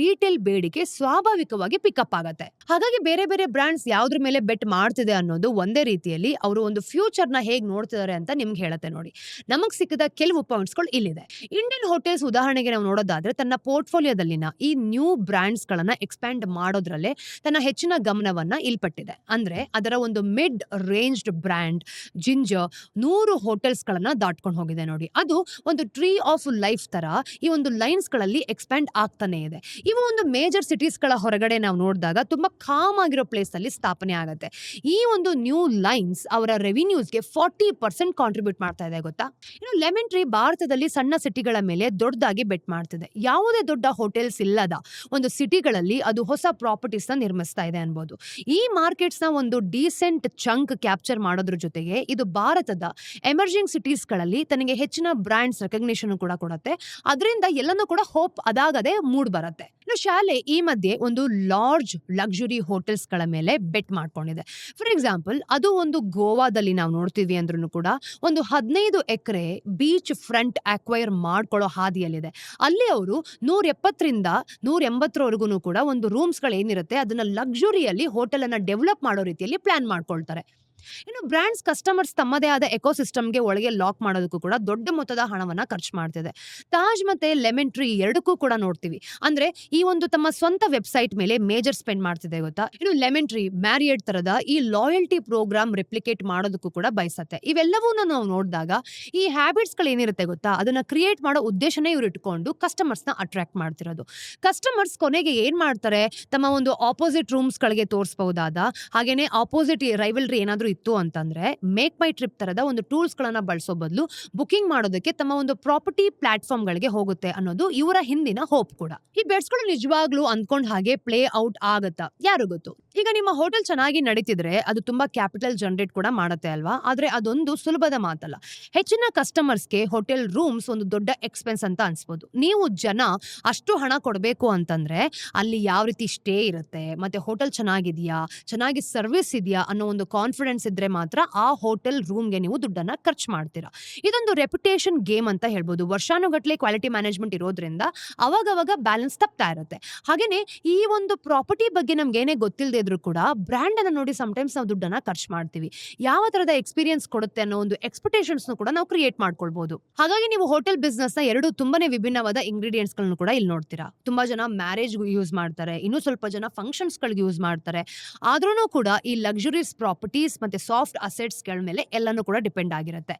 ರೀಟೇಲ್ ಬೇಡಿಕೆ ಸ್ವಾಭಾವಿಕವಾಗಿ ಪಿಕಪ್ ಆಗತ್ತೆ. ಹಾಗಾಗಿ ಬೇರೆ ಬೇರೆ ಬ್ರಾಂಡ್ಸ್ ಯಾವ್ದ್ರ ಮೇಲೆ ಬೆಟ್ ಮಾಡ್ತಿದೆ ಅನ್ನೋದು ಒಂದೇ ರೀತಿಯಲ್ಲಿ ಅವರು ಒಂದು ಫ್ಯೂಚರ್ ನ ಹೇಗೆ ನೋಡ್ತಿದ್ದಾರೆ ಅಂತ ನಿಮ್ಗೆ ಹೇಳುತ್ತೆ ನೋಡಿ. ನಮಗ್ ಸಿಕ್ಕಿದ ಕೆಲವು ಪಾಯಿಂಟ್ಸ್ ಗಳು ಇಲ್ಲಿದೆ. ಇಂಡಿಯನ್ ಹೋಟೆಲ್ಸ್ ಉದಾಹರಣೆಗೆ ನಾವು ನೋಡೋದಾದ್ರೆ ತನ್ನ ಪೋರ್ಟ್ಫೋಲಿಯೋದಲ್ಲಿನ ಈ ನ್ಯೂ ಬ್ರಾಂಡ್ಸ್ ಗಳನ್ನ ಎಕ್ಸ್ಪ್ಯಾಂಡ್ ಮಾಡೋದ್ರಲ್ಲೇ ತನ್ನ ಹೆಚ್ಚಿನ ಗಮನವನ್ನ ಇಲ್ಪಟ್ಟಿದೆ. ಅಂದ್ರೆ ಅದರ ಒಂದು mid ranged brand ginger 100 hotels ಗಳನ್ನ ದಾಟ್ಕೊಂಡು ಹೋಗಿದೆ ನೋಡಿ. ಅದು ಒಂದು ಟ್ರೀ ಆಫ್ ಲೈಫ್ ತರ ಈ ಒಂದು ಲೈನ್ಸ್ ಗಳಲ್ಲಿ ಎಕ್ಸ್ಪ್ಯಾಂಡ್ ಆಗ್ತಾನೆ ಇದೆ. ಇವು ಒಂದು ಮೇಜರ್ ಸಿಟೀಸ್ ಗಳ ಹೊರಗಡೆ ನಾವು ನೋಡಿದಾಗ ತುಂಬಾ ಕಾಮ್ ಆಗಿರೋ ಪ್ಲೇಸ್ ಅಲ್ಲಿ ಸ್ಥಾಪನೆ ಆಗುತ್ತೆ. ಈ ಒಂದು ನ್ಯೂ ಲೈನ್ಸ್ ಅವರ ರೆವಿನ್ಯೂಸ್ಗೆ 40% ಕಾಂಟ್ರಿಬ್ಯೂಟ್ ಮಾಡ್ತಾ ಇದೆ ಗೊತ್ತಾ. ಇನ್ನು ಲೆಮನ್ ಟ್ರೀ ಭಾರತದಲ್ಲಿ ಸಣ್ಣ ಸಿಟಿಗಳ ಮೇಲೆ ದೊಡ್ಡದಾಗಿ ಬೆಟ್ ಮಾಡ್ತಿದೆ. ಯಾವುದೇ ದೊಡ್ಡ ಹೋಟೆಲ್ಸ್ ಇಲ್ಲದ ಒಂದು ಸಿಟಿಗಳಲ್ಲಿ ಅದು ಹೊಸ ಪ್ರಾಪರ್ಟೀಸ್ ನ ನಿರ್ಮಿಸ್ತಾ ಇದೆ ಅನ್ಬೋದು. ಈ ಮಾರ್ಕೆಟ್ಸ್ ನ ಒಂದು ಡೀಸೆಂಟ್ ಚಂಕ್ ಕ್ಯಾಪ್ಚರ್ ಮಾಡೋದ್ರ ಜೊತೆಗೆ ಇದು ಭಾರತದ ಎಮರ್ಜಿಂಗ್ ಸಿಟೀಸ್ ಗಳಲ್ಲಿ ತನಗೆ ಹೆಚ್ಚಿನ ಬ್ರಾಂಡ್ಸ್ ರೆಕಗ್ನಿಷನ್ ಕೂಡ ಕೊಡುತ್ತೆ. ಅದರಿಂದ ಎಲ್ಲನೂ ಕೂಡ ಹೋಪ್ ಅದಾಗದೆ ಮೂಡ್ ಬರುತ್ತೆ. ಇನ್ನು ಶಾಲೆ ಈ ಮಧ್ಯೆ ಒಂದು ಲಾರ್ಜ್ ಲಕ್ಸುರಿ ಹೋಟೆಲ್ಸ್ ಗಳ ಮೇಲೆ ಬೆಟ್ ಮಾಡ್ಕೊಂಡಿದೆ. ಫಾರ್ ಎಕ್ಸಾಂಪಲ್, ಅದು ಒಂದು ಗೋವಾದಲ್ಲಿ ನಾವು ನೋಡ್ತೀವಿ ಅಂದ್ರೂ ಕೂಡ ಒಂದು 15 ಎಕರೆ ಬೀಚ್ ಫ್ರಂಟ್ ಅಕ್ವೈರ್ ಮಾಡ್ಕೊಳ್ಳೋ ಹಾದಿಯಲ್ಲಿದೆ. ಅಲ್ಲಿ ಅವರು 170ರಿಂದ 180ರವರೆಗೂ ಕೂಡ ಒಂದು ರೂಮ್ಸ್ಗಳೇನಿರುತ್ತೆ ಅದನ್ನ ಲಕ್ಸುರಿಯಲ್ಲಿ ಹೋಟೆಲ್ ಅನ್ನ ಡೆವಲಪ್ ಮಾಡೋ ರೀತಿಯಲ್ಲಿ ಪ್ಲಾನ್ ಮಾಡ್ಕೊಳ್ತಾರೆ. ಇನ್ನು ಬ್ರ್ಯಾಂಡ್ಸ್ ಕಸ್ಟಮರ್ಸ್ ತಮ್ಮದೇ ಆದ ಎಕೋಸಿಸ್ಟಮ್ಗೆ ಒಳಗೆ ಲಾಕ್ ಮಾಡೋದಕ್ಕೂ ಕೂಡ ದೊಡ್ಡ ಮೊತ್ತದ ಹಣವನ್ನ ಖರ್ಚು ಮಾಡ್ತಿದೆ. ತಾಜ್ ಮತ್ತೆ ಲೆಮನ್ ಟ್ರೀ ಎರಡಕ್ಕೂ ಕೂಡ ನೋಡ್ತೀವಿ, ಅಂದ್ರೆ ಈ ಒಂದು ತಮ್ಮ ಸ್ವಂತ ವೆಬ್ಸೈಟ್ ಮೇಲೆ ಮೇಜರ್ ಸ್ಪೆಂಡ್ ಮಾಡ್ತಿದೆ ಗೊತ್ತಾ. ಇನ್ನು ಲೆಮನ್ ಟ್ರೀ ಮ್ಯಾರಿಯಟ್ ತರದ ಈ ಲಾಯಲ್ಟಿ ಪ್ರೋಗ್ರಾಮ್ ರೆಪ್ಲಿಕೇಟ್ ಮಾಡೋದಕ್ಕೂ ಕೂಡ ಬಯಸತ್ತೆ. ಇವೆಲ್ಲವೂ ನಾವು ನೋಡಿದಾಗ ಈ ಹ್ಯಾಬಿಟ್ಸ್ ಗಳು ಏನಿರುತ್ತೆ ಗೊತ್ತಾ, ಅದನ್ನ ಕ್ರಿಯೇಟ್ ಮಾಡೋ ಉದ್ದೇಶನೇ ಇವ್ರು ಇಟ್ಕೊಂಡು ಕಸ್ಟಮರ್ಸ್ ನ ಅಟ್ರಾಕ್ಟ್ ಮಾಡ್ತಿರೋದು. ಕಸ್ಟಮರ್ಸ್ ಕೊನೆಗೆ ಏನ್ ಮಾಡ್ತಾರೆ, ತಮ್ಮ ಒಂದು ಆಪೋಸಿಟ್ ರೂಮ್ಸ್ ಗಳಿಗೆ ತೋರಿಸಬಹುದಾದ ಹಾಗೇನೆ ಆಪೋಸಿಟ್ ರೈವಲ್ರಿ ಏನಾದ್ರೂ ಇತ್ತು ಅಂತಂದ್ರೆ ಮೇಕ್ ಮೈ ಟ್ರಿಪ್ ತರದ ಒಂದು ಟೂಲ್ಸ್ ಗಳನ್ನ ಬಳಸೋ ಬದಲು ಬುಕಿಂಗ್ ಮಾಡೋದಕ್ಕೆ ತಮ್ಮ ಒಂದು ಪ್ರಾಪರ್ಟಿ ಪ್ಲಾಟ್ಫಾರ್ಮ್ ಗಳಿಗೆ ಹೋಗುತ್ತೆ ಅನ್ನೋದು ಇವರ ಹಿಂದಿನ ಹೋಪ್ ಕೂಡ. ಈ ಬೆಟ್ಸ್ ಗಳು ನಿಜವಾಗ್ಲೂ ಅಂದ್ಕೊಂಡ್ ಹಾಗೆ ಪ್ಲೇ ಔಟ್ ಆಗತ್ತಾ ಯಾರು ಗೊತ್ತು. ಈಗ ನಿಮ್ಮ ಹೋಟೆಲ್ ಚೆನ್ನಾಗಿ ನಡೀತಿದ್ರೆ ಅದು ತುಂಬಾ ಕ್ಯಾಪಿಟಲ್ ಜನರೇಟ್ ಕೂಡ ಮಾಡುತ್ತೆ ಅಲ್ವಾ. ಆದ್ರೆ ಅದೊಂದು ಸುಲಭದ ಮಾತಲ್ಲ. ಹೆಚ್ಚಿನ ಕಸ್ಟಮರ್ಸ್ಗೆ ಹೋಟೆಲ್ ರೂಮ್ಸ್ ಒಂದು ದೊಡ್ಡ ಎಕ್ಸ್ಪೆನ್ಸ್ ಅಂತ ಅನ್ಸ್ಬೋದು. ನೀವು ಜನ ಅಷ್ಟು ಹಣ ಕೊಡಬೇಕು ಅಂತಂದ್ರೆ ಅಲ್ಲಿ ಯಾವ ರೀತಿ ಸ್ಟೇ ಇರುತ್ತೆ, ಮತ್ತೆ ಹೋಟೆಲ್ ಚೆನ್ನಾಗಿದೆಯಾ, ಚೆನ್ನಾಗಿ ಸರ್ವಿಸ್ ಇದೆಯಾ ಅನ್ನೋ ಒಂದು ಕಾನ್ಫಿಡೆನ್ಸ್ ಇದ್ರೆ ಮಾತ್ರ ಆ ಹೋಟೆಲ್ ರೂಮ್ಗೆ ನೀವು ದುಡ್ಡನ್ನ ಖರ್ಚು ಮಾಡ್ತೀರಾ. ಇದೊಂದು ರೆಪ್ಯುಟೇಷನ್ ಗೇಮ್ ಅಂತ ಹೇಳ್ಬೋದು. ವರ್ಷಾನುಗಟ್ಲೆ ಕ್ವಾಲಿಟಿ ಮ್ಯಾನೇಜ್ಮೆಂಟ್ ಇರೋದ್ರಿಂದ ಅವಾಗವಾಗ ಬ್ಯಾಲೆನ್ಸ್ ತಪ್ತಾ ಇರುತ್ತೆ. ಹಾಗೇನೆ ಈ ಒಂದು ಪ್ರಾಪರ್ಟಿ ಬಗ್ಗೆ ನಮ್ಗೆ ಏನೇ ಗೊತ್ತಿಲ್ಲದೆ ಇದ್ರೂ ಕೂಡ ಬ್ರ್ಯಾಂಡ್ ಅನ್ನ ನೋಡಿ ಸಮಟೈಮ್ಸ್ ನಾವು ದುಡ್ಡನ್ನ ಖರ್ಚು ಮಾಡ್ತೀವಿ. ಯಾವ ತರದ ಎಕ್ಸ್ಪೀರಿಯನ್ಸ್ ಕೊಡುತ್ತೆ ಅನ್ನೋ ಒಂದು ಎಕ್ಸ್ಪೆಕ್ಟೇಷನ್ಸ್ ಕೂಡ ನಾವು ಕ್ರಿಯೇಟ್ ಮಾಡ್ಕೊಳ್ಬಹುದು. ಹಾಗಾಗಿ ನೀವು ಹೋಟೆಲ್ ಬಿಸ್ನೆಸ್ ನ ಎರಡು ತುಂಬಾನೇ ವಿಭಿನ್ನವಾದ ಇಂಗ್ರೀಡಿಯೆಂಟ್ಸ್ ಗಳನ್ನು ಕೂಡ ಇಲ್ಲಿ ನೋಡ್ತೀರಾ. ತುಂಬಾ ಜನ ಮ್ಯಾರೇಜ್ ಯೂಸ್ ಮಾಡ್ತಾರೆ, ಇನ್ನು ಸ್ವಲ್ಪ ಜನ ಫಂಕ್ಷನ್ಸ್ ಗಳಿಗೆ ಯೂಸ್ ಮಾಡ್ತಾರೆ. ಆದ್ರೂ ಕೂಡ ಈ ಲಕ್ಸುರಿಯಸ್ ಪ್ರಾಪರ್ಟೀಸ್ ಮತ್ತೆ ಸಾಫ್ಟ್ ಅಸೆಟ್ಸ್ ಗಳ ಮೇಲೆ ಎಲ್ಲಾನು ಕೂಡ ಡಿಪೆಂಡ್ ಆಗಿರುತ್ತೆ.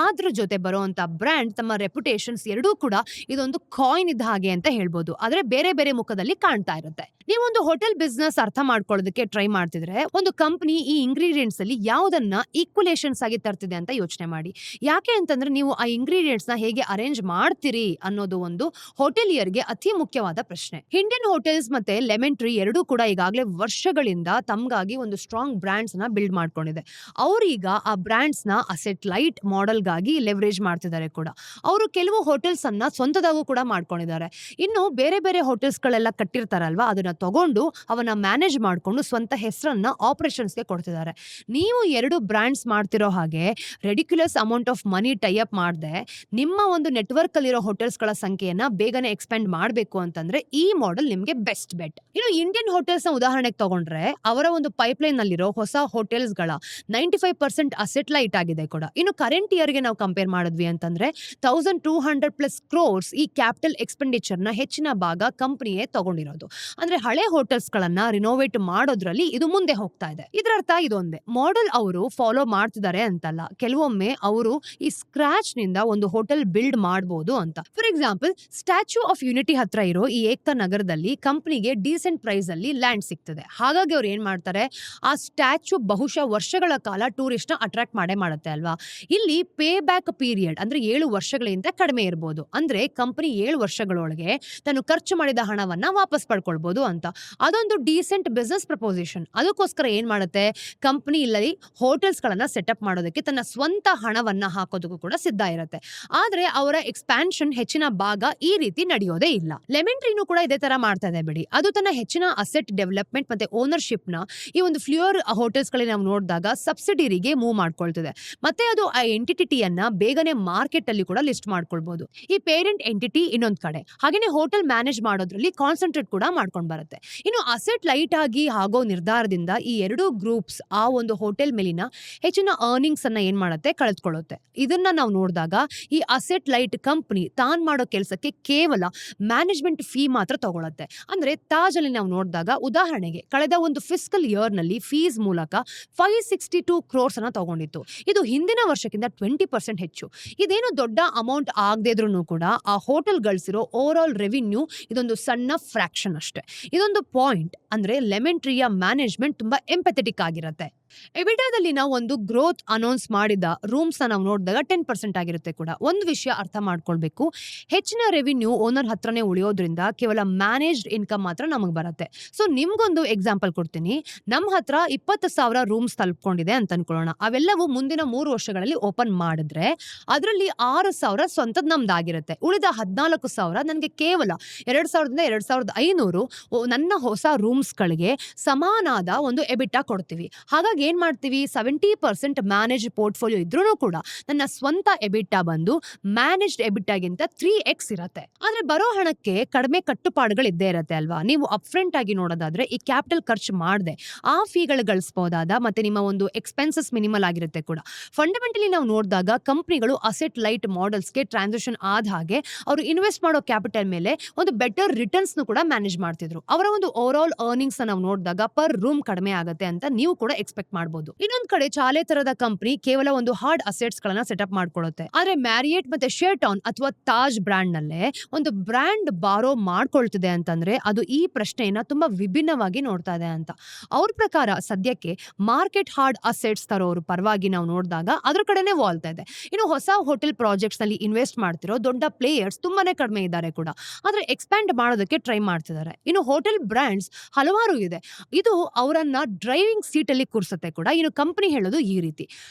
ಅದ್ರ ಜೊತೆ ಬರುವಂತ ಬ್ರ್ಯಾಂಡ್ ತಮ್ಮ ರೆಪ್ಯುಟೇಷನ್ಸ್ ಎರಡೂ ಕೂಡ ಇದೊಂದು ಕಾಯಿನ್ ಇದ್ದ ಹಾಗೆ ಅಂತ ಹೇಳ್ಬೋದು. ಆದ್ರೆ ಬೇರೆ ಬೇರೆ ಮುಖದಲ್ಲಿ ಕಾಣ್ತಾ ಇರುತ್ತೆ. ನೀವೊಂದು ಹೋಟೆಲ್ ಬಿಸ್ನೆಸ್ ಅರ್ಥ ಮಾಡ್ಕೊಳ್ಳೋದಕ್ಕೆ ಟ್ರೈ ಮಾಡ್ತಿದ್ರೆ ಒಂದು ಕಂಪನಿ ಈ ಇಂಗ್ರೀಡಿಯೆಂಟ್ಸ್ ಅಲ್ಲಿ ಯಾವ್ದನ್ನ ಈಕ್ವಲೇಷನ್ಸ್ ಆಗಿ ತರ್ತಿದೆ ಅಂತ ಯೋಚನೆ ಮಾಡಿ. ಯಾಕೆ ಅಂತಂದ್ರೆ ನೀವು ಆ ಇಂಗ್ರೀಡಿಯೆಂಟ್ಸ್ ನ ಹೇಗೆ ಅರೇಂಜ್ ಮಾಡ್ತೀರಿ ಅನ್ನೋದು ಒಂದು ಹೋಟೆಲಿಯರ್ಗೆ ಅತಿ ಮುಖ್ಯವಾದ ಪ್ರಶ್ನೆ. ಇಂಡಿಯನ್ ಹೋಟೆಲ್ಸ್ ಮತ್ತೆ ಲೆಮನ್ ಟ್ರೀ ಎರಡೂ ಕೂಡ ಈಗಾಗಲೇ ವರ್ಷಗಳಿಂದ ತಮ್ಗಾಗಿ ಒಂದು ಸ್ಟ್ರಾಂಗ್ ಬ್ರ್ಯಾಂಡ್ಸ್ ನ ಬಿಲ್ಡ್ ಮಾಡ್ಕೊಂಡಿದೆ. ಅವ್ರೀಗ ಆ ಬ್ರ್ಯಾಂಡ್ಸ್ ನ ಅಸೆಟ್ ಲೈಟ್ ಮಾಡೆಲ್ ಗಾಗಿ ಲೆವರೇಜ್ ಮಾಡ್ತಿದ್ದಾರೆ ಕೂಡ. ಅವರು ಕೆಲವು ಹೋಟೆಲ್ಸ್ ಅನ್ನ ಸ್ವಂತದಾಗೂ ಕೂಡ ಮಾಡ್ಕೊಂಡಿದ್ದಾರೆ. ಇನ್ನು ಬೇರೆ ಬೇರೆ ಹೋಟೆಲ್ಸ್ ಗಳೆಲ್ಲ ಕಟ್ಟಿರ್ತಾರಲ್ವಾ, ಅದನ್ನ ತಗೊಂಡು ಅವನ್ನ ಮ್ಯಾನೇಜ್ ಮಾಡ್ಕೊಂಡು ಸ್ವಂತ ಹೆಸರನ್ನ ಆಪರೇಷನ್ಸ್ಗೆ ಕೊಡ್ತಿದ್ದಾರೆ. ನೀವು ಎರಡು ಬ್ರ್ಯಾಂಡ್ಸ್ ಮಾಡ್ತಿರೋ ಹಾಗೆ ridiculous amount of money tie up ಮಾಡದೆ ನಿಮ್ಮ ಒಂದು ನೆಟ್ವರ್ಕ್ ಅಲ್ಲಿರೋ ಹೋಟೆಲ್ಸ್ ಗಳ ಸಂಖ್ಯೆಯನ್ನ ಬೇಗನೆ ಎಕ್ಸ್ಪೆಂಡ್ ಮಾಡಬೇಕು ಅಂತಂದ್ರೆ ಈ ಮಾಡೆಲ್ ನಿಮ್ಗೆ ಬೆಸ್ಟ್ ಬೆಟ್. ಇನ್ನು ಇಂಡಿಯನ್ ಹೋಟೆಲ್ಸ್ ನ ಉದಾಹರಣೆಗೆ ತಗೊಂಡ್ರೆ ಅವರ ಒಂದು ಪೈಪ್ಲೈನ್ ನಲ್ಲಿರೋ ಹೊಸ ಹೋಟೆಲ್ಸ್ ಗಳ 95% ಅಸೆಟ್ ಲೈಟ್ ಆಗಿದೆ ಕೂಡ. ಇನ್ನು ಕರೆಂಟ್ ಇಯರ್ ಗೆ ನಾವು ಕಂಪೇರ್ ಮಾಡಿದ್ವಿ ಅಂತಂದ್ರೆ 1200+ ಕ್ರೋರ್ಸ್ ಈ ಕ್ಯಾಪಿಟಲ್ ಎಕ್ಸ್ಪೆಂಡಿಚರ್ ನ ಹೆಚ್ಚಿನ ಭಾಗ ಕಂಪನಿಯೇ ತಗೊಂಡಿರೋದು. ಅಂದ್ರೆ ಹಳೆ ಹೋಟೆಲ್ಸ್ ಗಳನ್ನ ರಿನೋವೇಟ್ ಮಾಡೋದ್ರಲ್ಲಿ ಇದು ಮುಂದೆ ಹೋಗ್ತಾ ಇದೆ. ಇದರರ್ಥ ಇದೊಂದೇ, ಮಾಡೆಲ್ ಅವರು ಫಾಲೋ ಮಾಡ್ತಿದ್ದಾರೆ ಅಂತಲ್ಲ, ಕೆಲವೊಮ್ಮೆ ಅವರು ಈ ಸ್ಕ್ರಾಚ್ ನಿಂದ ಒಂದು ಹೋಟೆಲ್ ಬಿಲ್ಡ್ ಮಾಡಬಹುದು ಅಂತ. For example, statue of unity ಹತ್ರ ಇರೋ ಈ ಏಕ್ತಾ ನಗರದಲ್ಲಿ ಕಂಪನಿಗೆ ಡೀಸೆಂಟ್ ಪ್ರೈಸ್ ಅಲ್ಲಿ ಲ್ಯಾಂಡ್ ಸಿಗ್ತದೆ. ಹಾಗಾಗಿ ಅವ್ರು ಏನ್ ಮಾಡ್ತಾರೆ, ಆ ಸ್ಟ್ಯಾಚ್ಯೂ ಬಹುಶಃ ವರ್ಷಗಳ ಕಾಲ ಟೂರಿಸ್ಟ್ ನ ಅಟ್ರಾಕ್ಟ್ ಮಾಡುತ್ತೆ ಅಲ್ವಾ. ಇಲ್ಲಿ ಪೇ ಬ್ಯಾಕ್ ಪೀರಿಯಡ್ ಅಂದ್ರೆ 7 ವರ್ಷಗಳಿಂದ ಕಡಿಮೆ ಇರಬಹುದು. ಅಂದ್ರೆ ಕಂಪನಿ 7 ವರ್ಷಗಳೊಳಗೆ ತಾನು ಖರ್ಚು ಮಾಡಿದ ಹಣವನ್ನ ವಾಪಸ್ ಪಡ್ಕೊಳ್ಬಹುದು ಅಂತ. ಅದೊಂದು ಡೀಸೆಂಟ್ ಬಿಸ್ನೆಸ್ ಪ್ರಪೋಸಿಷನ್. ಅದಕ್ಕೋಸ್ಕರ ಏನ್ ಮಾಡುತ್ತೆ, ಕಂಪನಿ ಇಲ್ಲಿ ಹೋಟೆಲ್ಸ್ ಗಳನ್ನ ಸೆಟಪ್ ಮಾಡೋದಕ್ಕೆ ತನ್ನ ಸ್ವಂತ ಹಣವನ್ನ ಹಾಕೋದಕ್ಕೂ ಕೂಡ ಸಿದ್ಧ ಇರುತ್ತೆ. ಆದ್ರೆ ಅವರ ಎಕ್ಸ್ಪ್ಯಾನ್ಷನ್ ಹೆಚ್ಚಿನ ಭಾಗ ಈ ರೀತಿ ನಡೆಯೋದೇ ಇಲ್ಲ. ಲೆಮನ್ ಟ್ರೀನು ಕೂಡ ಇದೇ ತರ ಮಾಡ್ತಾ ಇದೆ ಬಿಡಿ. ಅದು ತನ್ನ ಹೆಚ್ಚಿನ ಅಸೆಟ್ ಡೆವಲಪ್ಮೆಂಟ್ ಮತ್ತೆ ಓನರ್ಶಿಪ್ ನ ಈ ಒಂದು ಫ್ಲೂಯರ್ ಹೋಟೆಲ್ಸ್ ಗಳಲ್ಲಿ ನಾವು ನೋಡಿದಾಗ ಸಬ್ಸಿಡಿರಿಗೆ ಮೂವ್ ಮಾಡ್ಕೊಳ್ತಿದೆ. ಮತ್ತೆ ಅದು ಆ ಎಂಟಿಟಿಯನ್ನ ಬೇಗನೆ ಮಾರ್ಕೆಟ್ ಅಲ್ಲಿ ಕೂಡ ಲಿಸ್ಟ್ ಮಾಡ್ಕೊಳ್ಬಹುದು. ಈ ಪೇರೆಂಟ್ ಎಂಟಿಟಿ ಇನ್ನೊಂದ್ ಕಡೆ ಹಾಗೇನೆ ಹೋಟೆಲ್ ಮ್ಯಾನೇಜ್ ಮಾಡೋದ್ರಲ್ಲಿ ಕಾನ್ಸಂಟ್ರೇಟ್ ಕೂಡ ಮಾಡ್ಕೊಂಡ್ ಬರುತ್ತೆ. ಇನ್ನು ಅಸೆಟ್ ಲೈಟ್ ಆಗಿ ಆಗೋ ನಿರ್ಧಾರದಿಂದ ಈ ಎರಡೂ ಗ್ರೂಪ್ಸ್ ಆ ಒಂದು ಹೋಟೆಲ್ ಮೇಲಿನ ಹೆಚ್ಚಿನ ಅರ್ನಿಂಗ್ಸ್ ಅನ್ನ ಏನ್ ಮಾಡುತ್ತೆ, ಕಳೆದುಕೊಳ್ಳುತ್ತೆ. ಇದನ್ನ ನಾವು ನೋಡಿದಾಗ ಈ ಅಸೆಟ್ ಲೈಟ್ ಕಂಪನಿ ತಾನ್ ಮಾಡೋ ಕೆಲಸಕ್ಕೆ ಕೇವಲ ಮ್ಯಾನೇಜ್ಮೆಂಟ್ ಫೀ ಮಾತ್ರ ತಗೊಳುತ್ತೆ. ಅಂದ್ರೆ ತಾಜ್ ಅಲ್ಲಿ ನಾವು ನೋಡಿದಾಗ ಉದಾಹರಣೆಗೆ ಕಳೆದ ಒಂದು ಫಿಸ್ಕಲ್ ಇಯರ್ ನಲ್ಲಿ ಫೀಸ್ ಮೂಲಕ 562 ಕ್ರೋರ್ಸ್ ಅನ್ನ ತಗೊಂಡಿತ್ತು. ಇದು ಹಿಂದಿನ ವರ್ಷಕ್ಕಿಂತ 20% ಹೆಚ್ಚು. ಇದೇನು ದೊಡ್ಡ ಅಮೌಂಟ್ ಆಗದೆ ಇದ್ರೂ ಕೂಡ ಆ ಹೋಟೆಲ್ ಗಳಿಸಿರೋ ಓವರ್ ಆಲ್ ರೆವಿನ್ಯೂ ಇದೊಂದು ಸಣ್ಣ ಫ್ರಾಕ್ಷನ್ ಅಷ್ಟೇ. ಇದೊಂದು ಪಾಯಿಂಟ್. ಅಂದ್ರೆ ಲೆಮನ್ ಟ್ರೀಯ ಮ್ಯಾನೇಜ್ಮೆಂಟ್ ತುಂಬಾ ಎಂಪಥೆಟಿಕ್ ಆಗಿರುತ್ತೆ. ಎಬಿಟಾದಲ್ಲಿ ನಾವು ಒಂದು ಗ್ರೋತ್ ಅನೌನ್ಸ್ ಮಾಡಿದ ರೂಮ್ಸ್ ನಾವು ನೋಡಿದಾಗ 10% ಆಗಿರುತ್ತೆ ಕೂಡ. ಒಂದು ವಿಷಯ ಅರ್ಥ ಮಾಡ್ಕೊಳ್ಬೇಕು, ಹೆಚ್ಚಿನ ರೆವಿನ್ಯೂ ಓನರ್ ಹತ್ರನೇ ಉಳಿಯೋದ್ರಿಂದ ಕೇವಲ ಮ್ಯಾನೇಜ್ಡ್ ಇನ್ಕಮ್ ಮಾತ್ರ ನಮಗೆ ಬರುತ್ತೆ. ಸೊ ನಿಮ್ಗೊಂದು ಎಕ್ಸಾಂಪಲ್ ಕೊಡ್ತೀನಿ. ನಮ್ಮ ಹತ್ರ 20,000 ರೂಮ್ಸ್ ತಲುಪ್ಕೊಂಡಿದೆ ಅಂತ ಅನ್ಕೊಳ್ಳೋಣ. ಅವೆಲ್ಲವೂ ಮುಂದಿನ 3 ವರ್ಷಗಳಲ್ಲಿ ಓಪನ್ ಮಾಡಿದ್ರೆ ಅದರಲ್ಲಿ 6,000 ಸ್ವಂತದ್ ನಮ್ದಾಗಿರುತ್ತೆ. ಉಳಿದ 14,000 ನನಗೆ ಕೇವಲ 2,000ದಿಂದ 2,500 ನನ್ನ ಹೊಸ ರೂಮ್ಸ್ಗಳಿಗೆ ಸಮಾನಾದ ಒಂದು ಎಬಿಟಾ ಕೊಡ್ತೀವಿ. ಹಾಗಾಗಿ ಏನ್ ಮಾಡ್ತೀವಿ, 70% ಮ್ಯಾನೇಜ್ ಪೋರ್ಟ್ಫೋಲಿಯೋ ಇದ್ರೂ ಕೂಡ ನನ್ನ ಸ್ವಂತ ಎಬಿಟಾ ಬಂದು ಮ್ಯಾನೇಜ್ಡ್ ಎಬಿಟಾಗಿಂತ 3x ಇರುತ್ತೆ. ಆದ್ರೆ ಬರೋ ಹಣಕ್ಕೆ ಕಡಿಮೆ ಕಟ್ಟುಪಾಡುಗಳು ಇದ್ದೇ ಇರುತ್ತೆ ಅಲ್ವಾ. ನೀವು ಅಪ್ಫ್ರಂಟ್ ಆಗಿ ನೋಡೋದಾದ್ರೆ ಈ ಕ್ಯಾಪಿಟಲ್ ಖರ್ಚು ಮಾಡದೆ ಆ ಫೀಗಳು ಗಳಿಸಬಹುದಾದ ಮತ್ತೆ ನಿಮ್ಮ ಒಂದು ಎಕ್ಸ್ಪೆನ್ಸಸ್ ಮಿನಿಮಲ್ ಆಗಿರುತ್ತೆ ಕೂಡ. ಫಂಡಮೆಂಟಲಿ ನಾವು ನೋಡಿದಾಗ ಕಂಪ್ನಿಗಳು ಅಸೆಟ್ ಲೈಟ್ ಮಾಡೆಲ್ಸ್ಗೆ ಟ್ರಾನ್ಸಿಷನ್ ಆದ ಹಾಗೆ ಅವರು ಇನ್ವೆಸ್ಟ್ ಮಾಡೋ ಕ್ಯಾಪಿಟಲ್ ಮೇಲೆ ಒಂದು ಬೆಟರ್ ರಿಟರ್ನ್ಸ್ ಕೂಡ ಮ್ಯಾನೇಜ್ ಮಾಡ್ತಿದ್ರು. ಅವರ ಒಂದು ಓವರ್ ಆಲ್ ಅರ್ನಿಂಗ್ಸ್ ನಾವು ನೋಡಿದಾಗ ಪರ್ ರೂಮ್ ಕಡಿಮೆ ಆಗುತ್ತೆ ಅಂತ ನೀವು ಕೂಡ ಎಕ್ಸ್ಪೆಕ್ಟ್ ಮಾಡಬಹುದು. ಇನ್ನೊಂದ್ ಕಡೆ ಚಾಲೆ ತರದ ಕಂಪನಿ ಕೇವಲ ಒಂದು ಹಾರ್ಡ್ ಅಸೆಟ್ಸ್ ಗಳನ್ನ ಸೆಟಪ್ ಮಾಡ್ಕೊಳ್ಳುತ್ತೆ. ಆದ್ರೆ ಮ್ಯಾರಿಯೇಟ್ ಮತ್ತೆ ಶೇರ್ಟಾನ್ ಅಥವಾ ತಾಜ್ ಬ್ರ್ಯಾಂಡ್ ನಲ್ಲೇ ಒಂದು ಬ್ರ್ಯಾಂಡ್ ಬಾರೋ ಮಾಡ್ಕೊಳ್ತಿದೆ ಅಂತಂದ್ರೆ ಅದು ಈ ಪ್ರಶ್ನೆಯನ್ನ ತುಂಬಾ ವಿಭಿನ್ನವಾಗಿ ನೋಡ್ತಾ ಇದೆ ಅಂತ. ಅವ್ರ ಪ್ರಕಾರ ಸದ್ಯಕ್ಕೆ ಮಾರ್ಕೆಟ್ ಹಾರ್ಡ್ ಅಸೆಟ್ಸ್ ತರೋರು ಪರವಾಗಿ ನಾವು ನೋಡಿದಾಗ ಅದ್ರ ಕಡೆನೆ ವಾಲ್ತಾ ಇದೆ. ಇನ್ನು ಹೊಸ ಹೋಟೆಲ್ ಪ್ರಾಜೆಕ್ಟ್ಸ್ ನಲ್ಲಿ ಇನ್ವೆಸ್ಟ್ ಮಾಡ್ತಿರೋ ದೊಡ್ಡ ಪ್ಲೇಯರ್ಸ್ ತುಂಬಾನೇ ಕಡಿಮೆ ಇದ್ದಾರೆ ಕೂಡ. ಆದ್ರೆ ಎಕ್ಸ್ಪ್ಯಾಂಡ್ ಮಾಡೋದಕ್ಕೆ ಟ್ರೈ ಮಾಡ್ತಿದ್ದಾರೆ. ಇನ್ನು ಹೋಟೆಲ್ ಬ್ರ್ಯಾಂಡ್ಸ್ ಹಲವಾರು ಇದೆ. ಇದು ಅವರನ್ನ ಡ್ರೈವಿಂಗ್ ಸೀಟ್ ಅಲ್ಲಿ ಕೂರಿಸುತ್ತೆ ಕೂಡ. ಇನ್ನು ಕಂಪನಿ ಹೇಳೋದು ಈ ರೀತಿ,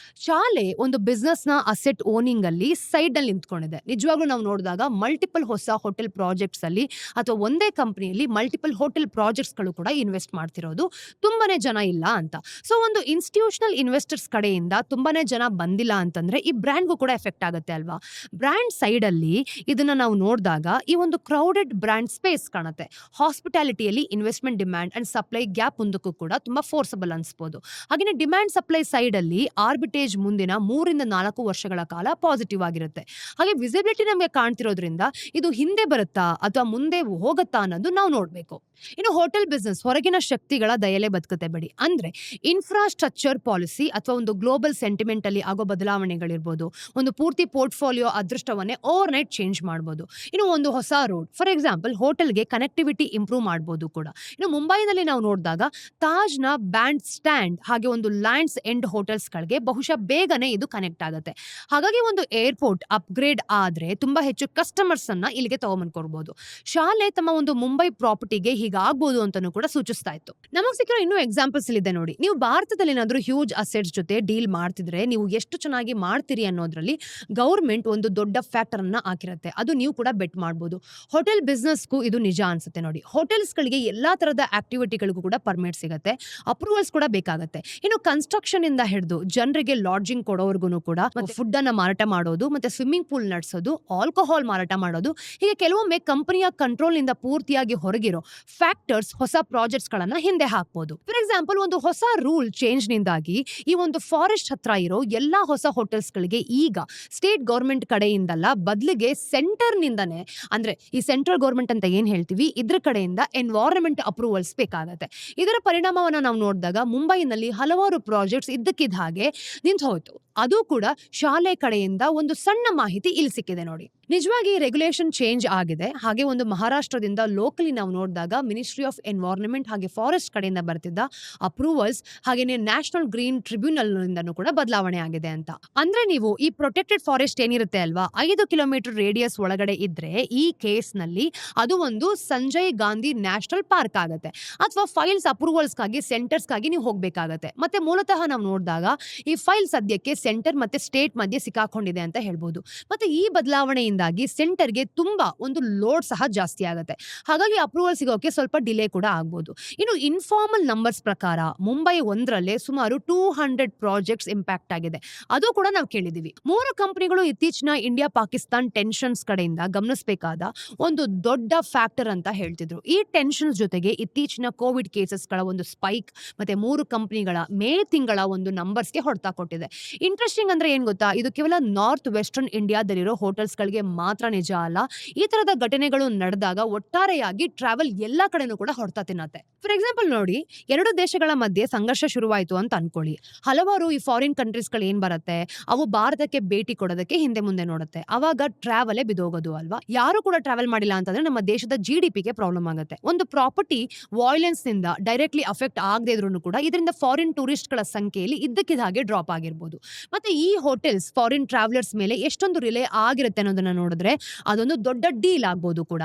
ಚಾಲೆ ಒಂದು ಬಿಸ್ನೆಸ್ ನ ಅಸೆಟ್ ಓನಿಂಗ್ ಅಲ್ಲಿ ಸೈಡ್ ನಲ್ಲಿ ನಿಂತ್ಕೊಂಡಿದೆ. ನಿಜವಾಗ್ಲೂ ನಾವು ನೋಡಿದಾಗ ಮಲ್ಟಿಪಲ್ ಹೊಸ ಹೋಟೆಲ್ ಪ್ರಾಜೆಕ್ಟ್ಸ್ ಅಲ್ಲಿ ಅಥವಾ ಒಂದೇ ಕಂಪನಿಯಲ್ಲಿ ಮಲ್ಟಿಪಲ್ ಹೋಟೆಲ್ ಪ್ರಾಜೆಕ್ಟ್ಸ್ ಗಳು ಕೂಡ ಇನ್ವೆಸ್ಟ್ ಮಾಡ್ತಿರೋದು ತುಂಬಾನೇ ಜನ ಇಲ್ಲ ಅಂತ. ಸೊ ಒಂದು ಇನ್ಸ್ಟಿಟ್ಯೂಷನಲ್ ಇನ್ವೆಸ್ಟರ್ಸ್ ಕಡೆಯಿಂದ ತುಂಬಾನೇ ಜನ ಬಂದಿಲ್ಲ ಅಂತಂದ್ರೆ ಈ ಬ್ರ್ಯಾಂಡ್ಗೂ ಕೂಡ ಎಫೆಕ್ಟ್ ಆಗುತ್ತೆ ಅಲ್ವಾ. ಬ್ರ್ಯಾಂಡ್ ಸೈಡ್ ಅಲ್ಲಿ ಇದನ್ನ ನಾವು ನೋಡಿದಾಗ ಈ ಒಂದು ಕ್ರೌಡೆಡ್ ಬ್ರ್ಯಾಂಡ್ ಸ್ಪೇಸ್ ಕಾಣುತ್ತೆ. ಹಾಸ್ಪಿಟಾಲಿಟಿಯಲ್ಲಿ investment demand and supply gap ಮುಂದಕ್ಕೂ ಕೂಡ ತುಂಬಾ ಫೋರ್ಸಬಲ್ ಅನ್ಸ್ಬೋದು. ಹಾಗೆ ಡಿಮ್ಯಾಂಡ್ ಸಪ್ಲೈ ಸೈಡ್ ಅಲ್ಲಿ ಆರ್ಬಿಟೇಜ್ ಮುಂದಿನ 3-4 ವರ್ಷಗಳ ಕಾಲ ಪಾಸಿಟಿವ್ ಆಗಿರುತ್ತೆ. ಹಾಗೆ ವಿಸಿಬಿಲಿಟಿ ನಮಗೆ ಕಾಣ್ತಿರೋದ್ರಿಂದ ಇದು ಹಿಂದೆ ಬರುತ್ತಾ ಅಥವಾ ಮುಂದೆ ಹೋಗುತ್ತಾ ಅನ್ನೋದು ನಾವು ನೋಡ್ಬೇಕು. ಇನ್ನು ಹೋಟೆಲ್ ಬಿಸ್ನೆಸ್ ಹೊರಗಿನ ಶಕ್ತಿಗಳ ದಯಲೆ ಬದುಕುತ್ತೆ ಬಿಡಿ. ಅಂದ್ರೆ ಇನ್ಫ್ರಾಸ್ಟ್ರಕ್ಚರ್ ಪಾಲಿಸಿ ಅಥವಾ ಒಂದು ಗ್ಲೋಬಲ್ ಸೆಂಟಿಮೆಂಟ್ ಅಲ್ಲಿ ಆಗೋ ಬದಲಾವಣೆಗಳಿರ್ಬೋದು, ಒಂದು ಪೂರ್ತಿ ಪೋರ್ಟ್ಫೋಲಿಯೋ ಅದೃಷ್ಟವನ್ನೇ ಓವರ್ ನೈಟ್ ಚೇಂಜ್ ಮಾಡ್ಬೋದು. ಇನ್ನು ಒಂದು ಹೊಸ ರೋಡ್ ಫಾರ್ ಎಕ್ಸಾಂಪಲ್ ಹೋಟೆಲ್ಗೆ ಕನೆಕ್ಟಿವಿಟಿ ಇಂಪ್ರೂವ್ ಮಾಡ್ಬೋದು ಕೂಡ. ಇನ್ನು ಮುಂಬೈನಲ್ಲಿ ನಾವು ನೋಡಿದಾಗ ತಾಜ್ನ ಬ್ಯಾಂಡ್ ಸ್ಟ್ಯಾಂಡ್ ಹಾಗೆ ಒಂದು ಲ್ಯಾಂಡ್ಸ್ ಎಂಡ್ ಹೋಟೆಲ್ಸ್ ಗಳಿಗೆ ಬಹುಶಃ ಬೇಗನೆ ಇದು ಕನೆಕ್ಟ್ ಆಗುತ್ತೆ. ಹಾಗಾಗಿ ಒಂದು ಏರ್ಪೋರ್ಟ್ ಅಪ್ಗ್ರೇಡ್ ಆದ್ರೆ ತುಂಬಾ ಹೆಚ್ಚು ಕಸ್ಟಮರ್ಸ್ ಅನ್ನ ಇಲ್ಲಿಗೆ ತಗೊಂಡ್ಬರ್ಬೋದು. ಶಾಲೆ ತಮ್ಮ ಒಂದು ಮುಂಬೈ ಪ್ರಾಪರ್ಟಿಗೆ ಹೀಗಾಗ್ಬೋದು ಅಂತಾನೂ ಕೂಡ ಸೂಚಿಸ್ತಾ ಇತ್ತು. ನಮಗ್ ಸಿಕ್ಕಿರೋ ಇನ್ನೂ ಎಕ್ಸಾಂಪಲ್ಸ್ ಇದೆ ನೋಡಿ. ನೀವು ಭಾರತದಲ್ಲಿ ಏನಾದ್ರೂ ಹ್ಯೂಜ್ ಅಸೆಟ್ಸ್ ಜೊತೆ ಡೀಲ್ ಮಾಡ್ತಿದ್ರೆ ನೀವು ಎಷ್ಟು ಚೆನ್ನಾಗಿ ಮಾಡ್ತೀರಿ ಅನ್ನೋದ್ರಲ್ಲಿ ಗೌರ್ಮೆಂಟ್ ಒಂದು ದೊಡ್ಡ ಫ್ಯಾಕ್ಟರ್ ಅನ್ನ ಹಾಕಿರುತ್ತೆ. ಅದು ನೀವು ಕೂಡ ಬೆಟ್ ಮಾಡ್ಬೋದು. ಹೋಟೆಲ್ ಬಿಸ್ನೆಸ್ಗೂ ಇದು ನಿಜ ಅನ್ಸುತ್ತೆ ನೋಡಿ. ಹೋಟೆಲ್ಸ್ ಗಳಿಗೆ ಎಲ್ಲಾ ತರದ ಆಕ್ಟಿವಿಟಿಗಳಿಗೂ ಕೂಡ ಪರ್ಮಿಟ್ ಸಿಗುತ್ತೆ, ಅಪ್ರೂವಲ್ಸ್ ಕೂಡ ಬೇಕಾಗುತ್ತೆ. ಇನ್ನು ಕನ್ಸ್ಟ್ರಕ್ಷನ್ ಇಂದ ಹಿಡಿದು ಜನರಿಗೆ ಲಾಡ್ಜಿಂಗ್ ಕೊಡೋರ್ಗು ಕೂಡ ಫುಡ್ ಅನ್ನ ಮಾರಾಟ ಮಾಡೋದು ಮತ್ತೆ ಸ್ವಿಮ್ಮಿಂಗ್ ಪೂಲ್ ನಡೆಸೋದು, ಆಲ್ಕೋಹಾಲ್ ಮಾರಾಟ ಮಾಡೋದು, ಹೀಗೆ ಕೆಲವೊಮ್ಮೆ ಕಂಪನಿಯ ಕಂಟ್ರೋಲ್ ನಿಂದ ಪೂರ್ತಿಯಾಗಿ ಹೊರಗಿರೋ ಫ್ಯಾಕ್ಟರ್ಸ್ ಹೊಸ ಪ್ರಾಜೆಕ್ಟ್ಸ್ ಗಳನ್ನ ಹಿಂದೆ ಹಾಕಬಹುದು. ಫಾರ್ ಎಕ್ಸಾಂಪಲ್ ಒಂದು ಹೊಸ ರೂಲ್ ಚೇಂಜ್ ನಿಂದಾಗಿ ಈ ಒಂದು ಫಾರೆಸ್ಟ್ ಹತ್ರ ಇರೋ ಎಲ್ಲಾ ಹೊಸ ಹೋಟೆಲ್ಸ್ ಗಳಿಗೆ ಈಗ ಸ್ಟೇಟ್ ಗೌರ್ಮೆಂಟ್ ಕಡೆಯಿಂದಲ್ಲ, ಬದಲಿಗೆ ಸೆಂಟರ್ ನಿಂದಾನೆ, ಅಂದ್ರೆ ಈ ಸೆಂಟ್ರಲ್ ಗೌರ್ಮೆಂಟ್ ಅಂತ ಏನ್ ಹೇಳ್ತೀವಿ ಇದ್ರ ಕಡೆಯಿಂದ ಎನ್ವೈರನ್ಮೆಂಟ್ ಅಪ್ರೂವಲ್ಸ್ ಬೇಕಾಗುತ್ತೆ. ಇದರ ಪರಿಣಾಮವನ್ನ ನಾವು ನೋಡಿದಾಗ ಮುಂಬೈನಲ್ಲಿ ಹಲವಾರು ಪ್ರಾಜೆಕ್ಟ್ಸ್ ಇದ್ದಕ್ಕಿದ್ದ ಹಾಗೆ ನಿಂತು ಹೋಯ್ತು. ಅದು ಕೂಡ ಶಾಲೆ ಕಡೆಯಿಂದ ಒಂದು ಸಣ್ಣ ಮಾಹಿತಿ ಇಲ್ಲಿ ಸಿಕ್ಕಿದೆ ನೋಡಿ. ನಿಜವಾಗಿ ರೆಗ್ಯುಲೇಷನ್ ಚೇಂಜ್ ಆಗಿದೆ. ಹಾಗೆ ಒಂದು ಮಹಾರಾಷ್ಟ್ರದಿಂದ ಲೋಕಲಿ ನಾವು ನೋಡಿದಾಗ ಮಿನಿಸ್ಟ್ರಿ ಆಫ್ ಎನ್ವೈರನ್ಮೆಂಟ್ ಹಾಗೆ ಫಾರೆಸ್ಟ್ ಕಡೆಯಿಂದ ಬರ್ತಿದ್ದ ಅಪ್ರೂವಲ್ಸ್ ಹಾಗೇನೆ ನ್ಯಾಷನಲ್ ಗ್ರೀನ್ ಟ್ರಿಬ್ಯುನಲ್ ನಿಂದನೂ ಕೂಡ ಬದಲಾವಣೆ ಆಗಿದೆ ಅಂತ. ಅಂದ್ರೆ ನೀವು ಈ ಪ್ರೊಟೆಕ್ಟೆಡ್ ಫಾರೆಸ್ಟ್ ಏನಿರುತ್ತೆ ಅಲ್ವಾ, 5 ಕಿಲೋಮೀಟರ್ ರೇಡಿಯಸ್ ಒಳಗಡೆ ಇದ್ರೆ ಈ ಕೇಸ್ ನಲ್ಲಿ ಅದು ಒಂದು ಸಂಜಯ್ ಗಾಂಧಿ ನ್ಯಾಷನಲ್ ಪಾರ್ಕ್ ಆಗುತ್ತೆ. ಅಥವಾ ಫೈಲ್ಸ್ ಅಪ್ರೂವಲ್ಸ್ಗಾಗಿ ಸೆಂಟರ್ಸ್ಗಾಗಿ ನೀವು ಹೋಗ್ಬೇಕಾಗತ್ತೆ. ಮತ್ತೆ ಮೂಲತಃ ನಾವು ನೋಡಿದಾಗ ಈ ಫೈಲ್ ಸದ್ಯಕ್ಕೆ ಸೆಂಟರ್ ಮತ್ತೆ ಸ್ಟೇಟ್ ಮಧ್ಯೆ ಸಿಕ್ಕಾಕೊಂಡಿದೆ ಅಂತ ಹೇಳ್ಬೋದು. ಮತ್ತೆ ಈ ಬದಲಾವಣೆಯಿಂದಾಗಿ ಸೆಂಟರ್ಗೆ ತುಂಬಾ ಒಂದು ಲೋಡ್ ಸಹ ಜಾಸ್ತಿ ಆಗುತ್ತೆ. ಹಾಗಾಗಿ ಅಪ್ರೂವಲ್ ಸಿಗೋಕೆ ಸ್ವಲ್ಪ ಡಿಲೇ ಕೂಡ ಆಗ್ಬೋದು. ಇನ್ನು ಇನ್ಫಾರ್ಮಲ್ ನಂಬರ್ಸ್ ಪ್ರಕಾರ ಮುಂಬೈ ಒಂದರಲ್ಲೇ ಸುಮಾರು 200 ಪ್ರಾಜೆಕ್ಟ್ಸ್ ಇಂಪ್ಯಾಕ್ಟ್ ಆಗಿದೆ. ಅದು ಕೂಡ ನಾವು ಕೇಳಿದೀವಿ. 3 ಕಂಪನಿಗಳು ಇತ್ತೀಚಿನ ಇಂಡಿಯಾ ಪಾಕಿಸ್ತಾನ್ ಟೆನ್ಷನ್ಸ್ ಕಡೆಯಿಂದ ಗಮನಿಸಬೇಕಾದ ಒಂದು ದೊಡ್ಡ ಫ್ಯಾಕ್ಟರ್ ಅಂತ ಹೇಳ್ತಿದ್ರು. ಈ ಟೆನ್ಷನ್ಸ್ ಜೊತೆಗೆ ಇತ್ತೀಚಿನ ಕೋವಿಡ್ ಕೇಸಸ್ ಗಳ ಒಂದು ಸ್ಪೈಕ್ ಮತ್ತೆ 3 ಕಂಪನಿಗಳ ಮೇ ತಿಂಗಳ ಒಂದು ನಂಬರ್ಸ್ಗೆ ಹೊಡೆತ ಕೊಟ್ಟಿದೆ. ಇಂಟ್ರೆಸ್ಟಿಂಗ್ ಅಂದ್ರೆ ಏನ್ ಗೊತ್ತಾ, ಇದು ಕೇವಲ ನಾರ್ತ್ ವೆಸ್ಟರ್ನ್ ಇಂಡಿಯಾದಲ್ಲಿರೋ ಹೋಟೆಲ್ಸ್ಗಳಿಗೆ ಮಾತ್ರ ನಿಜ ಅಲ್ಲ. ಈ ತರದ ಘಟನೆಗಳು ನಡೆದಾಗ ಒಟ್ಟಾರೆಯಾಗಿ ಟ್ರಾವೆಲ್ ಎಲ್ಲಾ ಕಡೆನೂ ಕೂಡ ಹೊಡ್ತಾ ತಿನ್ನತ್ತೆ. ಫಾರ್ ಎಕ್ಸಾಂಪಲ್ ನೋಡಿ, ಎರಡು ದೇಶಗಳ ಮಧ್ಯೆ ಸಂಘರ್ಷ ಶುರುವಾಯಿತು ಅಂತ ಅನ್ಕೊಳ್ಳಿ. ಹಲವಾರು ಈ ಫಾರಿನ್ ಕಂಟ್ರೀಸ್ ಗಳು ಏನ್ ಬರುತ್ತೆ, ಅವು ಭಾರತಕ್ಕೆ ಭೇಟಿ ಕೊಡೋದಕ್ಕೆ ಹಿಂದೆ ಮುಂದೆ ನೋಡುತ್ತೆ. ಅವಾಗ ಟ್ರಾವೆಲ್ ಬಿದೋಗೋದು ಅಲ್ವಾ. ಯಾರು ಕೂಡ ಟ್ರಾವೆಲ್ ಮಾಡಿಲ್ಲ ಅಂತಂದ್ರೆ ನಮ್ಮ ದೇಶದ GDPಗೆ ಪ್ರಾಬ್ಲಮ್ ಆಗುತ್ತೆ. ಒಂದು ಪ್ರಾಪರ್ಟಿ ವಾಯ್ಲೆನ್ಸ್ ನಿಂದ ಡೈರೆಕ್ಟ್ಲಿ ಅಫೆಕ್ಟ್ ಆಗದೆ ಇದ್ರೂ ಕೂಡ ಇದರಿಂದ ಫಾರಿನ್ ಟೂರಿಸ್ಟ್ ಗಳ ಸಂಖ್ಯೆಯಲ್ಲಿ ಇದ್ದಕ್ಕಿದ್ದ ಹಾಗೆ ಡ್ರಾಪ್ ಆಗಿರ್ಬೋದು. ಮತ್ತೆ ಈ ಹೋಟೆಲ್ಸ್ ಫಾರಿನ್ ಟ್ರಾವೆಲರ್ಸ್ ಮೇಲೆ ಎಷ್ಟೊಂದು ರಿಲೇ ಆಗಿರುತ್ತೆ ಅನ್ನೋದನ್ನ ನೋಡಿದ್ರೆ ಅದೊಂದು ದೊಡ್ಡ ಡೀಲ್ ಆಗ್ಬೋದು ಕೂಡ.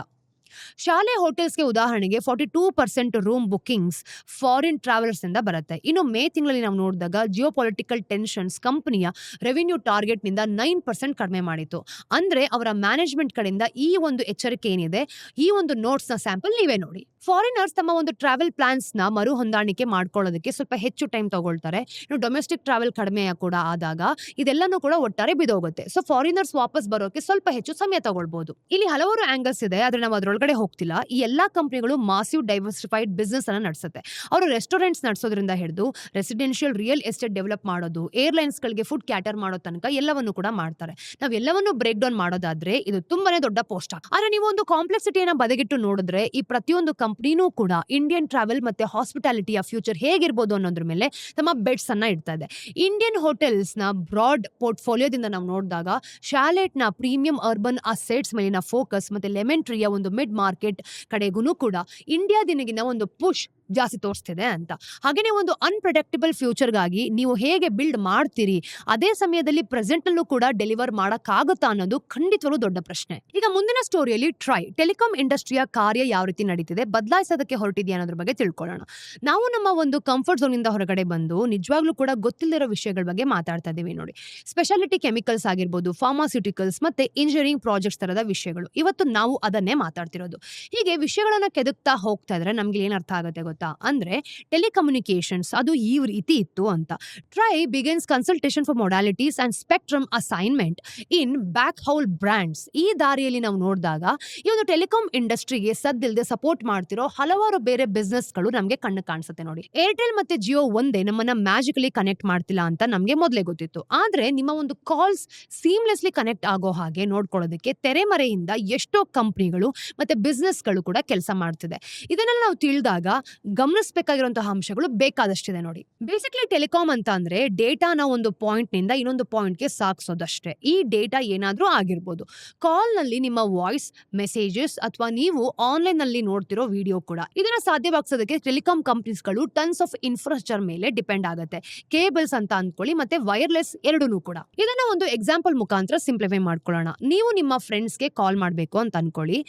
ಶಾಲೆ ಹೋಟೆಲ್ಸ್ಗೆ ಉದಾಹರಣೆಗೆ 42% ರೂಮ್ ಬುಕಿಂಗ್ಸ್ ಫಾರಿನ್ ಟ್ರಾವೆಲರ್ಸ್ ಇಂದ ಬರುತ್ತೆ. ಇನ್ನು ಮೇ ತಿಂಗಳಲ್ಲಿ ನಾವು ನೋಡಿದಾಗ ಜಿಯೋಪೊಲಿಟಿಕಲ್ ಟೆನ್ಷನ್ಸ್ ಕಂಪನಿಯ ರೆವಿನ್ಯೂ ಟಾರ್ಗೆಟ್ ನಿಂದ 9% ಕಡಿಮೆ ಮಾಡಿತ್ತು. ಅಂದ್ರೆ ಅವರ ಮ್ಯಾನೇಜ್ಮೆಂಟ್ ಕಡೆಯಿಂದ ಈ ಒಂದು ಎಚ್ಚರಿಕೆ ಏನಿದೆ, ಈ ಒಂದು ನೋಟ್ಸ್ ನ ಸ್ಯಾಂಪಲ್ ನೀವೇ ನೋಡಿ. ಫಾರಿನರ್ಸ್ ತಮ್ಮ ಒಂದು ಟ್ರಾವೆಲ್ ಪ್ಲಾನ್ಸ್ ನ ಮರು ಹೊಂದಾಣಿಕೆ ಮಾಡ್ಕೊಳ್ಳೋದಕ್ಕೆ ಸ್ವಲ್ಪ ಹೆಚ್ಚು ಟೈಮ್ ತಗೊಳ್ತಾರೆ. ಇನ್ನು ಡೊಮೆಸ್ಟಿಕ್ ಟ್ರಾವೆಲ್ ಕಡಿಮೆ ಕೂಡ ಆದಾಗ ಇದೆಲ್ಲಾನು ಕೂಡ ಒಟ್ಟಾರೆ ಬಿದೋಗುತ್ತೆ. ಸೊ ಫಾರಿನರ್ಸ್ ವಾಪಸ್ ಬರೋಕೆ ಸ್ವಲ್ಪ ಹೆಚ್ಚು ಸಮಯ ತಗೊಳ್ಬಹುದು. ಇಲ್ಲಿ ಹಲವಾರು ಆಂಗಲ್ಸ್ ಇದೆ, ಆದ್ರೆ ನಾವು ಅದ್ರೊಳಗಡೆ ಹೋಗ್ತಿಲ್ಲ. ಈ ಎಲ್ಲಾ ಕಂಪನಿಗಳು ಮಾಸಿವ್ ಡೈವರ್ಸಿಫೈಡ್ ಬಿಸ್ನೆಸ್ ಅನ್ನ ನಡೆಸುತ್ತೆ. ಅವರು ರೆಸ್ಟೋರೆಂಟ್ಸ್ ನಡೆಸೋದ್ರಿಂದ ಹಿಡಿದು ರೆಸಿಡೆನ್ಷಿಯಲ್ ರಿಯಲ್ ಎಸ್ಟೇಟ್ ಡೆವಲಪ್ ಮಾಡೋದು, ಏರ್ಲೈನ್ಸ್ ಗಳಿಗೆ ಫುಡ್ ಕ್ಯಾಟರ್ ಮಾಡೋ ತನಕ ಎಲ್ಲವನ್ನು ಕೂಡ ಮಾಡ್ತಾರೆ. ನಾವ್ ಎಲ್ಲವನ್ನು ಬ್ರೇಕ್ ಡೌನ್ ಮಾಡೋದಾದ್ರೆ ಇದು ತುಂಬಾನೇ ದೊಡ್ಡ ಪೋಸ್ಟ್. ಆದ್ರೆ ನೀವು ಒಂದು ಕಾಂಪ್ಲೆಕ್ಸಿಟಿಯನ್ನ ಬದಿಗಿಟ್ಟು ನೋಡಿದ್ರೆ ಈ ಪ್ರತಿಯೊಂದು ಕಂಪನಿನೂ ಕೂಡ ಇಂಡಿಯನ್ ಟ್ರಾವೆಲ್ ಮತ್ತೆ ಹಾಸ್ಪಿಟಾಲಿಟಿಯ ಫ್ಯೂಚರ್ ಹೇಗಿರ್ಬೋದು ಅನ್ನೋದ್ರ ಮೇಲೆ ತಮ್ಮ ಬೆಟ್ಸ್ ಅನ್ನ ಇಡ್ತಾ ಇದೆ. ಇಂಡಿಯನ್ ಹೋಟೆಲ್ಸ್ ನ ಬ್ರಾಡ್ ಪೋರ್ಟ್ಫೋಲಿಯೋದಿಂದ ನಾವು ನೋಡಿದಾಗ ಶಾಲೆಟ್ ನ ಪ್ರೀಮಿಯಂ ಅರ್ಬನ್ ಅಸೆಟ್ಸ್ ಮೇಲಿನ ಫೋಕಸ್ ಮತ್ತೆ ಲೆಮನ್ ಟ್ರೀಯ ಒಂದು ಮಿಡ್ ಮಾರ್ಕೆಟ್ ಕಡೆಗೂ ಕೂಡ ಇಂಡಿಯಾದಿನಗಿನ ಒಂದು ಪುಷ್ ಜಾಸ್ತಿ ತೋರಿಸ್ತಿದೆ ಅಂತ. ಹಾಗೇನೆ ಒಂದು ಅನ್ಪ್ರೆಡಿಕ್ಟಬಲ್ ಫ್ಯೂಚರ್ಗಾಗಿ ನೀವು ಹೇಗೆ ಬಿಲ್ಡ್ ಮಾಡ್ತೀರಿ, ಅದೇ ಸಮಯದಲ್ಲಿ ಪ್ರೆಸೆಂಟ್ ನಲ್ಲೂ ಕೂಡ ಡೆಲಿವರ್ ಮಾಡಕ್ಕಾಗುತ್ತಾ ಅನ್ನೋದು ಖಂಡಿತವಾಗ್ಲೂ ದೊಡ್ಡ ಪ್ರಶ್ನೆ. ಈಗ ಮುಂದಿನ ಸ್ಟೋರಿಯಲ್ಲಿ ಟ್ರೈ ಟೆಲಿಕಾಂ ಇಂಡಸ್ಟ್ರಿಯ ಕಾರ್ಯ ಯಾವ ರೀತಿ ನಡೀತಿದೆ, ಬದಲಾಯಿಸೋದಕ್ಕೆ ಹೊರಟಿದೆಯಾ ಅನ್ನೋದ್ರ ಬಗ್ಗೆ ತಿಳ್ಕೊಳ್ಳೋಣ. ನಾವು ನಮ್ಮ ಒಂದು ಕಂಫರ್ಟ್ ಝೋನ್ ಇಂದ ಹೊರಗಡೆ ಬಂದು ನಿಜವಾಗ್ಲೂ ಕೂಡ ಗೊತ್ತಿಲ್ಲದಿರೋ ವಿಷಯಗಳ ಬಗ್ಗೆ ಮಾತಾಡ್ತಾ ಇದೀವಿ ನೋಡಿ. ಸ್ಪೆಷಾಲಿಟಿ ಕೆಮಿಕಲ್ಸ್ ಆಗಿರ್ಬೋದು, ಫಾರ್ಮಾಸ್ಯೂಟಿಕಲ್ಸ್ ಮತ್ತೆ ಇಂಜಿನಿಯರಿಂಗ್ ಪ್ರಾಜೆಕ್ಟ್ಸ್ ತರದ ವಿಷಯಗಳು. ಇವತ್ತು ನಾವು ಅದನ್ನೇ ಮಾತಾಡ್ತಿರೋದು. ಹೀಗೆ ವಿಷಯಗಳನ್ನ ಕೆದಕ್ತಾ ಹೋಗ್ತಾ ಇದ್ರೆ ನಮ್ಗೆ ಏನ್ ಅರ್ಥ ಆಗುತ್ತೆ ಗೊತ್ತಾ, ಅಂದ್ರೆ ಟೆಲಿಕಮ್ಯುನಿಕೇಶನ್ಸ್ ಅದು ಈ ರೀತಿ ಇತ್ತು ಅಂತ. Try begins consultation for modalities and spectrum assignment in back haul brands. ಈ ದಾರಿಯಲ್ಲಿ ನಾವು ನೋಡಿದಾಗ ಈ ಒಂದು ಟೆಲಿಕಾಂ ಇಂಡಸ್ಟ್ರಿಗೆ ಸದ್ದಿಲ್ಲದೆ ಸಪೋರ್ಟ್ ಮಾಡ್ತಿರೋ ಹಲವಾರು ಬೇರೆ ಬಿಸ್ನೆಸ್ ಗಳು ನಮ್ಗೆ ಕಣ್ಣು ಕಾಣಿಸುತ್ತೆ ನೋಡಿ. ಏರ್ಟೆಲ್ ಮತ್ತೆ ಜಿಯೋ ಒಂದೇ ನಮ್ಮನ್ನ ಮ್ಯಾಜಿಕಲಿ ಕನೆಕ್ಟ್ ಮಾಡ್ತಿಲ್ಲ ಅಂತ ನಮ್ಗೆ ಮೊದಲೇ ಗೊತ್ತಿತ್ತು. ಆದ್ರೆ ನಿಮ್ಮ ಒಂದು ಕಾಲ್ಸ್ ಸೀಮ್ಲೆಸ್ಲಿ ಕನೆಕ್ಟ್ ಆಗೋ ಹಾಗೆ ನೋಡ್ಕೊಳ್ಳೋದಕ್ಕೆ ತೆರೆಮರೆಯಿಂದ ಎಷ್ಟೋ ಕಂಪನಿಗಳು ಮತ್ತೆ ಬಿಸ್ನೆಸ್ ಗಳು ಕೂಡ ಕೆಲಸ ಮಾಡ್ತಿದೆ. ಇದನ್ನೆಲ್ಲ ನಾವು ತಿಳಿದಾಗ ಗಮನಿಸಬೇಕಾಗಿರುವಂತಹ ಅಂಶಗಳು ಬೇಕಾದಷ್ಟಿದೆ ನೋಡಿ. ಬೇಸಿಕ್ಲಿ ಟೆಲಿಕಾಂ ಅಂತ ಅಂದ್ರೆ ಡೇಟಾನ ಒಂದು ಪಾಯಿಂಟ್ ನಿಂದ ಇನ್ನೊಂದು ಪಾಯಿಂಟ್ಗೆ ಸಾಗಿಸೋದಷ್ಟೇ. ಈ ಡೇಟಾ ಏನಾದ್ರೂ ಆಗಿರ್ಬೋದು, ಕಾಲ್ ನಲ್ಲಿ ನಿಮ್ಮ ವಾಯ್ಸ್ ಮೆಸೇಜಸ್ ಅಥವಾ ನೀವು ಆನ್ಲೈನ್ ನಲ್ಲಿ ನೋಡ್ತಿರೋ ವಿಡಿಯೋ ಕೂಡ. ಇದನ್ನ ಸಾಧ್ಯವಾಗಿಸೋದಕ್ಕೆ ಟೆಲಿಕಾಂ ಕಂಪನೀಸ್ಗಳು ಟನ್ಸ್ ಆಫ್ ಇನ್ಫ್ರಾಸ್ಟ್ರಕ್ಚರ್ ಮೇಲೆ ಡಿಪೆಂಡ್ ಆಗುತ್ತೆ. ಕೇಬಲ್ಸ್ ಅಂತ ಅಂದ್ಕೊಳ್ಳಿ ಮತ್ತೆ ವೈರ್ಲೆಸ್ ಎರಡೂ ಕೂಡ. ಇದನ್ನ ಒಂದು ಎಕ್ಸಾಂಪಲ್ ಮುಖಾಂತರ ಸಿಂಪ್ಲಿಫೈ ಮಾಡ್ಕೊಳ್ಳೋಣ. ನೀವು ನಿಮ್ಮ ಫ್ರೆಂಡ್ಸ್ಗೆ ಕಾಲ್ ಮಾಡಬೇಕು ಅಂತ ಅನ್ಕೊಳ್ಳಿ.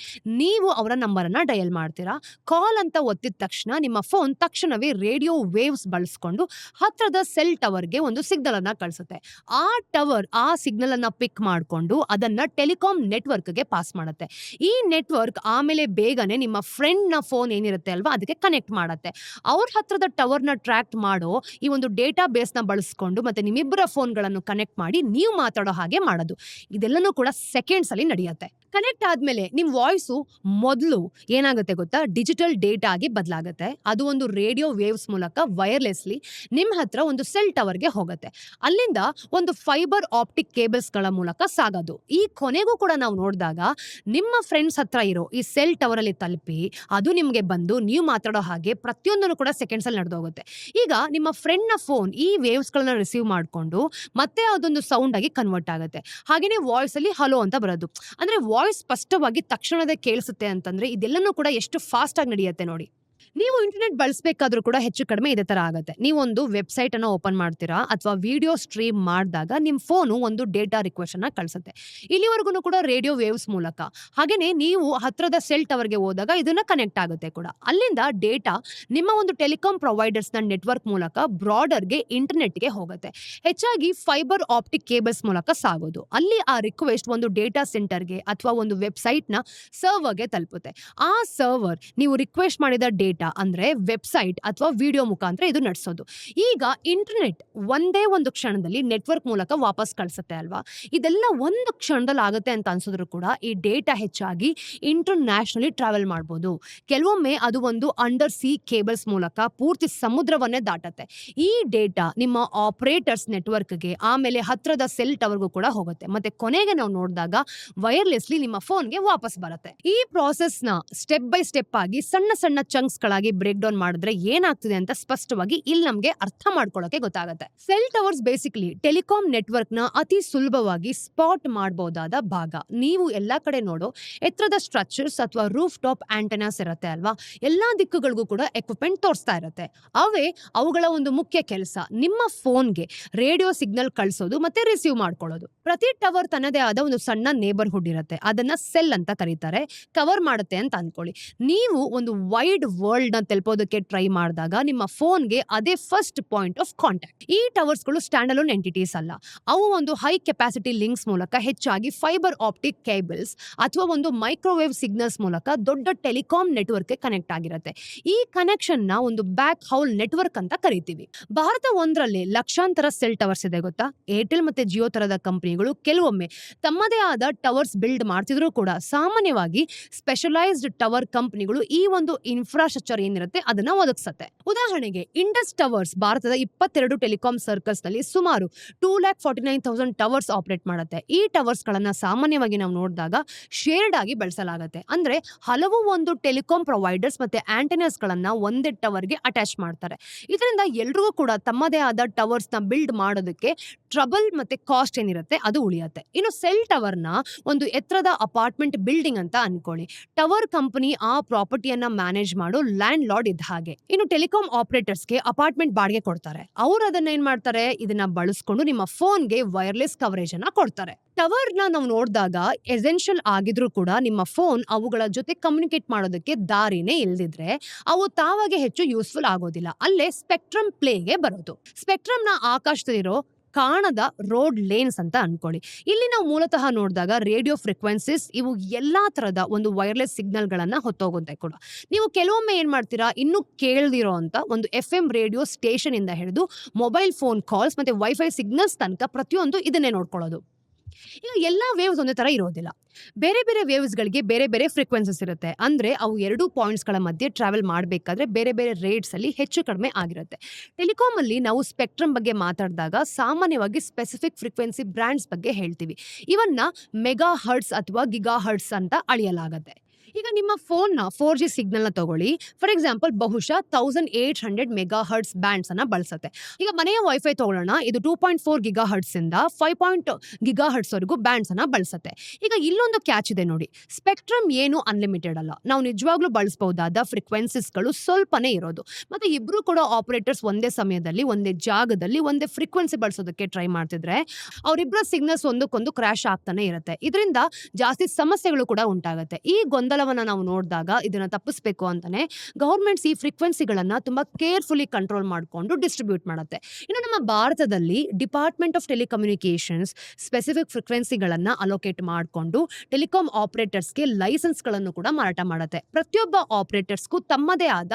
ನೀವು ಅವರ ನಂಬರ್ ಅನ್ನ ಡಯಲ್ ಮಾಡ್ತೀರಾ. ಕಾಲ್ ಅಂತ ಒತ್ತಿದ ತಕ್ಷಣ ನಿಮ್ಮ ಫೋನ್ ತಕ್ಷಣವೇ ರೇಡಿಯೋ ವೇವ್ಸ್ ಬಳಸ್ಕೊಂಡು ಹತ್ರದ ಸೆಲ್ ಟವರ್ಗೆ ಒಂದು ಸಿಗ್ನಲ್ ಅನ್ನ ಕಳಿಸುತ್ತೆ. ಆ ಟವರ್ ಆ ಸಿಗ್ನಲ್ ಅನ್ನ ಪಿಕ್ ಮಾಡಿಕೊಂಡು ಅದನ್ನ ಟೆಲಿಕಾಂ ನೆಟ್ವರ್ಕ್ಗೆ ಪಾಸ್ ಮಾಡುತ್ತೆ. ಈ ನೆಟ್ವರ್ಕ್ ಆಮೇಲೆ ಬೇಗನೆ ನಿಮ್ಮ ಫ್ರೆಂಡ್ ನ ಫೋನ್ ಏನಿರುತ್ತೆ ಅಲ್ವಾ ಅದಕ್ಕೆ ಕನೆಕ್ಟ್ ಮಾಡುತ್ತೆ. ಅವ್ರ ಹತ್ರದ ಟವರ್ ನ ಟ್ರ್ಯಾಕ್ ಮಾಡೋ ಈ ಒಂದು ಡೇಟಾ ಬೇಸ್ ನ ಬಳಸ್ಕೊಂಡು ಮತ್ತೆ ನಿಮ್ಮಿಬ್ಬರ ಫೋನ್ಗಳನ್ನು ಕನೆಕ್ಟ್ ಮಾಡಿ ನೀವು ಮಾತಾಡೋ ಹಾಗೆ ಮಾಡೋದು. ಇದೆಲ್ಲನೂ ಕೂಡ ಸೆಕೆಂಡ್ಸ್ ಅಲ್ಲಿ ನಡೆಯುತ್ತೆ. ಕನೆಕ್ಟ್ ಆದ್ಮೇಲೆ ನಿಮ್ ವಾಯ್ಸು ಮೊದಲು ಏನಾಗುತ್ತೆ ಗೊತ್ತಾ, ಡಿಜಿಟಲ್ ಡೇಟಾ ಆಗಿ ಬದಲಾಗುತ್ತೆ. ಅದು ಒಂದು ರೇಡಿಯೋ ವೇವ್ಸ್ ಮೂಲಕ ವೈರ್ಲೆಸ್ಲಿ ನಿಮ್ ಹತ್ರ ಒಂದು ಸೆಲ್ ಟವರ್ಗೆ ಹೋಗುತ್ತೆ. ಅಲ್ಲಿಂದ ಒಂದು ಫೈಬರ್ ಆಪ್ಟಿಕ್ ಕೇಬಲ್ಸ್ ಗಳ ಮೂಲಕ ಸಾಗೋದು. ಈ ಕೊನೆಗೂ ಕೂಡ ನಾವು ನೋಡಿದಾಗ ನಿಮ್ಮ ಫ್ರೆಂಡ್ಸ್ ಹತ್ರ ಇರೋ ಈ ಸೆಲ್ ಟವರ್ ಅಲ್ಲಿ ತಲುಪಿ ಅದು ನಿಮ್ಗೆ ಬಂದು ನೀವು ಮಾತಾಡೋ ಹಾಗೆ ಪ್ರತಿಯೊಂದನ್ನು ಕೂಡ ಸೆಕೆಂಡ್ಸ್ ಅಲ್ಲಿ ನಡೆದೋಗುತ್ತೆ. ಈಗ ನಿಮ್ಮ ಫ್ರೆಂಡ್ ನ ಫೋನ್ ಈ ವೇವ್ಸ್ ಗಳನ್ನ ರಿಸೀವ್ ಮಾಡ್ಕೊಂಡು ಮತ್ತೆ ಅದೊಂದು ಸೌಂಡ್ ಆಗಿ ಕನ್ವರ್ಟ್ ಆಗುತ್ತೆ. ಹಾಗೇನೆ ವಾಯ್ಸ್ ಅಲ್ಲಿ ಹಲೋ ಅಂತ ಬರೋದು. ಅಂದ್ರೆ ವಾಯ್ಸ್ ಸ್ಪಷ್ಟವಾಗಿ ತಕ್ಷಣವೇ ಕೇಳಿಸುತ್ತೆ ಅಂತಂದ್ರೆ ಇದೆಲ್ಲನೂ ಕೂಡ ಎಷ್ಟು ಫಾಸ್ಟ್ ಆಗಿ ನಡೆಯುತ್ತೆ ನೋಡಿ. ನೀವು ಇಂಟರ್ನೆಟ್ ಬಳಸಬೇಕಾದ್ರೂ ಕೂಡ ಹೆಚ್ಚು ಕಡಿಮೆ ಇದೇ ತರ ಆಗುತ್ತೆ. ನೀವೊಂದು ವೆಬ್ಸೈಟ್ ಅನ್ನ ಓಪನ್ ಮಾಡ್ತೀರಾ ಅಥವಾ ವಿಡಿಯೋ ಸ್ಟ್ರೀಮ್ ಮಾಡಿದಾಗ ನಿಮ್ ಫೋನು ಒಂದು ಡೇಟಾ ರಿಕ್ವೆಸ್ಟ್ ಅನ್ನ ಕಳಿಸುತ್ತೆ. ಇಲ್ಲಿವರೆಗೂ ಕೂಡ ರೇಡಿಯೋ ವೇವ್ಸ್ ಮೂಲಕ. ಹಾಗೇನೆ ನೀವು ಹತ್ರದ ಸೆಲ್ ಟವರ್ಗೆ ಹೋದಾಗ ಇದನ್ನ ಕನೆಕ್ಟ್ ಆಗುತ್ತೆ ಕೂಡ. ಅಲ್ಲಿಂದ ಡೇಟಾ ನಿಮ್ಮ ಒಂದು ಟೆಲಿಕಾಂ ಪ್ರೊವೈಡರ್ಸ್ ನ ನೆಟ್ವರ್ಕ್ ಮೂಲಕ ಬ್ರಾಡರ್ಗೆ ಇಂಟರ್ನೆಟ್ಗೆ ಹೋಗುತ್ತೆ. ಹೆಚ್ಚಾಗಿ ಫೈಬರ್ ಆಪ್ಟಿಕ್ ಕೇಬಲ್ಸ್ ಮೂಲಕ ಸಾಗೋದು. ಅಲ್ಲಿ ಆ ರಿಕ್ವೆಸ್ಟ್ ಒಂದು ಡೇಟಾ ಸೆಂಟರ್ಗೆ ಅಥವಾ ಒಂದು ವೆಬ್ಸೈಟ್ ನ ಸರ್ವರ್ಗೆ ತಲುಪುತ್ತೆ. ಆ ಸರ್ವರ್ ನೀವು ರಿಕ್ವೆಸ್ಟ್ ಮಾಡಿದ ಡೇಟಾ ಡೇಟಾ ಅಂದ್ರೆ ವೆಬ್ಸೈಟ್ ಅಥವಾ ವಿಡಿಯೋ ಮುಖಾಂತರ ಇದು ನಡೆಸೋದು. ಈಗ ಇಂಟರ್ನೆಟ್ ಒಂದೇ ಒಂದು ಕ್ಷಣದಲ್ಲಿ ನೆಟ್ವರ್ಕ್ ಮೂಲಕ ವಾಪಸ್ ಕಳಿಸುತ್ತೆ ಅಲ್ವಾ. ಇದೆಲ್ಲ ಒಂದು ಕ್ಷಣದಲ್ಲಿ ಆಗುತ್ತೆ ಅಂತ ಅನ್ಸಿದ್ರು ಕೂಡ ಈ ಡೇಟಾ ಹೆಚ್ಚಾಗಿ ಇಂಟರ್ನ್ಯಾಷನಲಿ ಟ್ರಾವೆಲ್ ಮಾಡ್ಬೋದು. ಕೆಲವೊಮ್ಮೆ ಅದು ಒಂದು ಅಂಡರ್ ಸಿ ಕೇಬಲ್ಸ್ ಮೂಲಕ ಪೂರ್ತಿ ಸಮುದ್ರವನ್ನೇ ದಾಟತ್ತೆ. ಈ ಡೇಟಾ ನಿಮ್ಮ ಆಪರೇಟರ್ಸ್ ನೆಟ್ವರ್ಕ್ಗೆ, ಆಮೇಲೆ ಹತ್ರದ ಸೆಲ್ ಟವರ್ಗೂ ಕೂಡ ಹೋಗುತ್ತೆ. ಮತ್ತೆ ಕೊನೆಗೆ ನಾವು ನೋಡಿದಾಗ ವೈರ್ಲೆಸ್ಲಿ ನಿಮ್ಮ ಫೋನ್ಗೆ ವಾಪಸ್ ಬರುತ್ತೆ. ಈ ಪ್ರಾಸೆಸ್ ನ ಸ್ಟೆಪ್ ಬೈ ಸ್ಟೆಪ್ ಆಗಿ ಸಣ್ಣ ಸಣ್ಣ ಚಂಕ್ಸ್ ಗಳಾಗಿ ಬ್ರೇಕ್ ಡೌನ್ ಮಾಡಿದ್ರೆ ಏನಾಗ್ತಿದೆ ಅಂತ ಸ್ಪಷ್ಟವಾಗಿ ಇಲ್ಲಿ ನಮ್ಗೆ ಅರ್ಥ ಮಾಡ್ಕೊಳ್ಳೋಕೆ ಗೊತ್ತಾಗುತ್ತೆ. Cell towers basically telecom network ನ ಅತಿ ಸುಲಭವಾಗಿ ಸ್ಪಾಟ್ ಮಾಡಬಹುದಾದ ಭಾಗ. ನೀವು ಎಲ್ಲಾ ಕಡೆ ನೋಡೋ ಎತ್ತರದ ಸ್ಟ್ರಕ್ಚರ್ಸ್ ಅಥವಾ ರೂಫ್ ಟಾಪ್ ಆಂಟೆನಾಸ್ ಇರುತ್ತೆ ಅಲ್ವಾ, ಎಲ್ಲಾ ದಿಕ್ಕುಗಳಿಗೂ ಕೂಡ ಎಕ್ವಿಪ್ಮೆಂಟ್ ತೋರಿಸ್ತಾ ಇರುತ್ತೆ. ಅವುಗಳ ಒಂದು ಮುಖ್ಯ ಕೆಲಸ ನಿಮ್ಮ ಫೋನ್ಗೆ ರೇಡಿಯೋ ಸಿಗ್ನಲ್ ಕಳಿಸೋದು ಮತ್ತೆ ರಿಸೀವ್ ಮಾಡ್ಕೊಳ್ಳೋದು. ಪ್ರತಿ ಟವರ್ ತನ್ನದೇ ಆದ ಒಂದು ಸಣ್ಣ ನೇಬರ್ಹುಡ್ ಇರುತ್ತೆ, ಅದನ್ನ ಸೆಲ್ ಅಂತ ಕರೀತಾರೆ, ಕವರ್ ಮಾಡುತ್ತೆ ಅಂತ ಅನ್ಕೊಳ್ಳಿ. ನೀವು ಒಂದು ವೈಡ್ ವರ್ಲ್ಡ್ ನ ತಲುಪೋದಕ್ಕೆ ಟ್ರೈ ಮಾಡಿದಾಗ ನಿಮ್ಮ ಫೋನ್ಗೆ ಅದೇ ಫಸ್ಟ್ ಪಾಯಿಂಟ್ ಆಫ್ ಕಾಂಟ್ಯಾಕ್ಟ್. ಈ ಟವರ್ಸ್ ಗಳು ಸ್ಟ್ಯಾಂಡ್ ಅಲೋನ್ ಎಂಟಿಟೀಸ್ ಅಲ್ಲ, ಅವು ಒಂದು ಹೈ ಕೆಪಾಸಿಟಿ ಲಿಂಕ್ಸ್ ಮೂಲಕ ಹೆಚ್ಚಾಗಿ ಫೈಬರ್ ಆಪ್ಟಿಕ್ ಕೇಬಲ್ಸ್ ಅಥವಾ ಒಂದು ಮೈಕ್ರೋವೇವ್ ಸಿಗ್ನಲ್ಸ್ ಮೂಲಕ ದೊಡ್ಡ ಟೆಲಿಕಾಂ ನೆಟ್ವರ್ಕ್ ಕನೆಕ್ಟ್ ಆಗಿರುತ್ತೆ. ಈ ಕನೆಕ್ಷನ್ ನ ಒಂದು ಬ್ಯಾಕ್ ಹೌಲ್ ನೆಟ್ವರ್ಕ್ ಅಂತ ಕರಿತೀವಿ. ಭಾರತ ಒಂದರಲ್ಲಿ ಲಕ್ಷಾಂತರ ಸೆಲ್ ಟವರ್ಸ್ ಇದೆ ಗೊತ್ತಾ. ಏರ್ಟೆಲ್ ಮತ್ತೆ ಜಿಯೋ ತರದ ಕಂಪನಿಗಳು ಕೆಲವೊಮ್ಮೆ ತಮ್ಮದೇ ಆದ ಟವರ್ಸ್ ಬಿಲ್ಡ್ ಮಾಡ್ತಿದ್ರು ಕೂಡ ಸಾಮಾನ್ಯವಾಗಿ ಸ್ಪೆಷಲೈಸ್ಡ್ ಟವರ್ ಕಂಪನಿಗಳು ಈ ಒಂದು ಇನ್ಫ್ರಾಸ್ಟ್ರಕ್ಚರ್ ಏನಿರುತ್ತೆ ಅದನ್ನ ಒದಗಿಸುತ್ತೆ. ಉದಾಹರಣೆಗೆ ಇಂಡಸ್ ಟವರ್ಸ್ ಭಾರತದ 22 ಟೆಲಿಕಾಂ ಸರ್ಕಲ್ಸ್ ನಲ್ಲಿ ಸುಮಾರು 2,49,000 ಟವರ್ಸ್ ಆಪರೇಟ್ ಮಾಡುತ್ತೆ. ಈ ಟವರ್ಸ್ ಗಳನ್ನ ಸಾಮಾನ್ಯವಾಗಿ ನಾವು ನೋಡಿದಾಗ ಶೇರ್ಡ್ ಆಗಿ ಬಳಸಲಾಗುತ್ತೆ. ಅಂದ್ರೆ ಹಲವು ಒಂದು ಟೆಲಿಕಾಂ ಪ್ರೊವೈಡರ್ಸ್ ಮತ್ತೆ ಆಂಟೆನಾಸ್ ಗಳನ್ನ ಒಂದೇ ಟವರ್ ಗೆ ಅಟ್ಯಾಚ್ ಮಾಡ್ತಾರೆ. ಇದರಿಂದ ಎಲ್ರಿಗೂ ಕೂಡ ತಮ್ಮದೇ ಆದ ಟವರ್ಸ್ ನ ಬಿಲ್ಡ್ ಮಾಡೋದಕ್ಕೆ ಟ್ರಬಲ್ ಮತ್ತೆ ಕಾಸ್ಟ್ ಏನಿರುತ್ತೆ ಅದು ಉಳಿಯುತ್ತೆ. ಇನ್ನು ಸೆಲ್ ಟವರ್ ನ ಒಂದು ಎತ್ತರದ ಅಪಾರ್ಟ್ಮೆಂಟ್ ಬಿಲ್ಡಿಂಗ್ ಅಂತ ಅನ್ಕೊಳ್ಳಿ. ಟವರ್ ಕಂಪನಿ ಆ ಪ್ರಾಪರ್ಟಿಯನ್ನ ಮ್ಯಾನೇಜ್ ಮಾಡೋ ಲ್ಯಾಂಡ್ ಲಾರ್ಡ್ ಇದ್ದ ಹಾಗೆ. ಇನ್ನು ಟೆಲಿಕಾಂ ಆಪರೇಟರ್ಸ್ಗೆ ಅಪಾರ್ಟ್ಮೆಂಟ್ ಬಾಡಿಗೆ ಕೊಡ್ತಾರೆ. ಅವ್ರು ಅದನ್ನ ಏನ್ ಮಾಡ್ತಾರೆ, ಇದನ್ನ ಬಳಸ್ಕೊಂಡು ನಿಮ್ಮ ಫೋನ್ಗೆ ವೈರ್ಲೆಸ್ ಕವರೇಜ್ ಅನ್ನ ಕೊಡ್ತಾರೆ. ಟವರ್ ನ ನಾವು ನೋಡಿದಾಗ ಎಸೆನ್ಷಿಯಲ್ ಆಗಿದ್ರು ಕೂಡ ನಿಮ್ಮ ಫೋನ್ ಅವುಗಳ ಜೊತೆ ಕಮ್ಯುನಿಕೇಟ್ ಮಾಡೋದಕ್ಕೆ ದಾರಿನೇ ಇಲ್ದಿದ್ರೆ ಅವು ತಾವಾಗೆ ಹೆಚ್ಚು ಯೂಸ್ಫುಲ್ ಆಗೋದಿಲ್ಲ. ಅಲ್ಲೇ ಸ್ಪೆಕ್ಟ್ರಮ್ ಪ್ಲೇಗೆ ಬರೋದು. ಸ್ಪೆಕ್ಟ್ರಮ್ ನ ಆಕಾಶದಲ್ಲಿರೋ ಕಾಣದ ರೋಡ್ ಲೇನ್ಸ್ ಅಂತ ಅನ್ಕೊಳ್ಳಿ. ಇಲ್ಲಿ ನಾವು ಮೂಲತಃ ನೋಡಿದಾಗ ರೇಡಿಯೋ ಫ್ರೀಕ್ವೆನ್ಸೀಸ್ ಇವು ಎಲ್ಲಾ ತರದ ಒಂದು ವೈರ್ಲೆಸ್ ಸಿಗ್ನಲ್ ಗಳನ್ನ ಹೊತ್ತೋಗುತ್ತೆ ಕೂಡ. ನೀವು ಕೆಲವೊಮ್ಮೆ ಏನ್ ಮಾಡ್ತೀರಾ, ಇನ್ನು ಕೇಳದಿರೋ ಅಂತ ಒಂದು FM ರೇಡಿಯೋ ಸ್ಟೇಷನ್ ಇಂದ ಹಿಡಿದು ಮೊಬೈಲ್ ಫೋನ್ ಕಾಲ್ಸ್ ಮತ್ತೆ ವೈಫೈ ಸಿಗ್ನಲ್ಸ್ ತನಕ ಪ್ರತಿಯೊಂದು ಇದನ್ನೇ ನೋಡ್ಕೊಳ್ಳೋದು. ಈಗ ಎಲ್ಲಾ ವೇವ್ಸ್ ಒಂದೇ ತರ ಇರೋದಿಲ್ಲ. ಬೇರೆ ಬೇರೆ ವೇವ್ಸ್ ಗಳಿಗೆ ಬೇರೆ ಬೇರೆ ಫ್ರೀಕ್ವೆನ್ಸೀಸ್ ಇರುತ್ತೆ. ಅಂದ್ರೆ ಅವು ಎರಡು ಪಾಯಿಂಟ್ಸ್ ಗಳ ಮಧ್ಯೆ ಟ್ರಾವೆಲ್ ಮಾಡಬೇಕಾದ್ರೆ ಬೇರೆ ಬೇರೆ ರೇಟ್ಸ್ ಅಲ್ಲಿ ಹೆಚ್ಚು ಕಡಿಮೆ ಆಗಿರುತ್ತೆ. ಟೆಲಿಕಾಂ ಅಲ್ಲಿ ನಾವು ಸ್ಪೆಕ್ಟ್ರಮ್ ಬಗ್ಗೆ ಮಾತಾಡಿದಾಗ ಸಾಮಾನ್ಯವಾಗಿ ಸ್ಪೆಸಿಫಿಕ್ ಫ್ರೀಕ್ವೆನ್ಸಿ ಬ್ರ್ಯಾಂಡ್ಸ್ ಬಗ್ಗೆ ಹೇಳ್ತೀವಿ. ಇವನ್ನ ಮೆಗಾ ಹರ್ಟ್ಸ್ ಅಥವಾ ಗಿಗಾ ಹರ್ಟ್ಸ್ ಅಂತ ಅಳೆಯಲಾಗುತ್ತೆ. ಈಗ ನಿಮ್ಮ ಫೋನ್ ನ 4G ಸಿಗ್ನಲ್ ನ ತಗೊಳ್ಳಿ. ಫಾರ್ ಎಕ್ಸಾಂಪಲ್ ಬಹುಶಃ 1800 ಮೆಗಾ ಹರ್ಟ್ಸ್ ಬ್ಯಾಂಡ್ಸ್ ಅನ್ನ ಬಳಸುತ್ತೆ. ಈಗ ಮನೆಯ ವೈಫೈ ತಗೊಳ್ಳೋಣ, ಇದು 2.4 ಗಿಗಾ ಹರ್ಟ್ಸ್ ಇಂದ 5 ಗಿಗಾ ಹರ್ಟ್ಸ್ ವರೆಗೂ ಬ್ಯಾಂಡ್ಸ್ ಅನ್ನ ಬಳಸುತ್ತೆ. ಈಗ ಇಲ್ಲೊಂದು ಕ್ಯಾಚ್ ಇದೆ ನೋಡಿ, ಸ್ಪೆಕ್ಟ್ರಮ್ ಏನು ಅನ್ಲಿಮಿಟೆಡ್ ಅಲ್ಲ. ನಾವು ನಿಜವಾಗ್ಲೂ ಬಳಸಬಹುದಾದ ಫ್ರೀಕ್ವೆನ್ಸೀಸ್ ಗಳು ಸ್ವಲ್ಪನೇ ಇರೋದು. ಮತ್ತೆ ಇಬ್ರು ಕೂಡ ಆಪರೇಟರ್ಸ್ ಒಂದೇ ಸಮಯದಲ್ಲಿ ಒಂದೇ ಜಾಗದಲ್ಲಿ ಒಂದೇ ಫ್ರೀಕ್ವೆನ್ಸಿ ಬಳಸೋದಕ್ಕೆ ಟ್ರೈ ಮಾಡ್ತಿದ್ರೆ ಅವರಿಬ್ಬರ ಸಿಗ್ನಲ್ಸ್ ಒಂದಕ್ಕೊಂದು ಕ್ರಾಶ್ ಆಗ್ತಾನೆ ಇರುತ್ತೆ. ಇದರಿಂದ ಜಾಸ್ತಿ ಸಮಸ್ಯೆಗಳು ಕೂಡ ಉಂಟಾಗುತ್ತೆ. ಈ ಗೊಂದಲವನ್ನ ನಾವು ನೋಡಿದಾಗ ಇದನ್ನ ತಪ್ಪಿಸಬೇಕು ಅಂತಾನೆ ಗವರ್ಮೆಂಟ್ಸ್ ಈ ಫ್ರೀಕ್ವೆನ್ಸಿಗಳನ್ನ ತುಂಬಾ ಕೇರ್ಫುಲಿ ಕಂಟ್ರೋಲ್ ಮಾಡಿಕೊಂಡು ಡಿಸ್ಟ್ರಿಬ್ಯೂಟ್ ಮಾಡುತ್ತೆ. ಇನ್ನು ನಮ್ಮ ಭಾರತದಲ್ಲಿ ಡಿಪಾರ್ಟ್ಮೆಂಟ್ ಆಫ್ ಟೆಲಿಕಮ್ಯುನಿಕೇಶನ್ಸ್ ಸ್ಪೆಸಿಫಿಕ್ ಫ್ರೀಕ್ವೆನ್ಸಿಗಳನ್ನ ಅಲೋಕೇಟ್ ಮಾಡಿಕೊಂಡು ಟೆಲಿಕಾಂ ಆಪರೇಟರ್ಸ್ಗೆ ಲೈಸೆನ್ಸ್ ಗಳನ್ನು ಕೂಡ ಮಾರಾಟ ಮಾಡುತ್ತೆ. ಪ್ರತಿಯೊಬ್ಬ ಆಪರೇಟರ್ಸ್ಗೂ ತಮ್ಮದೇ ಆದ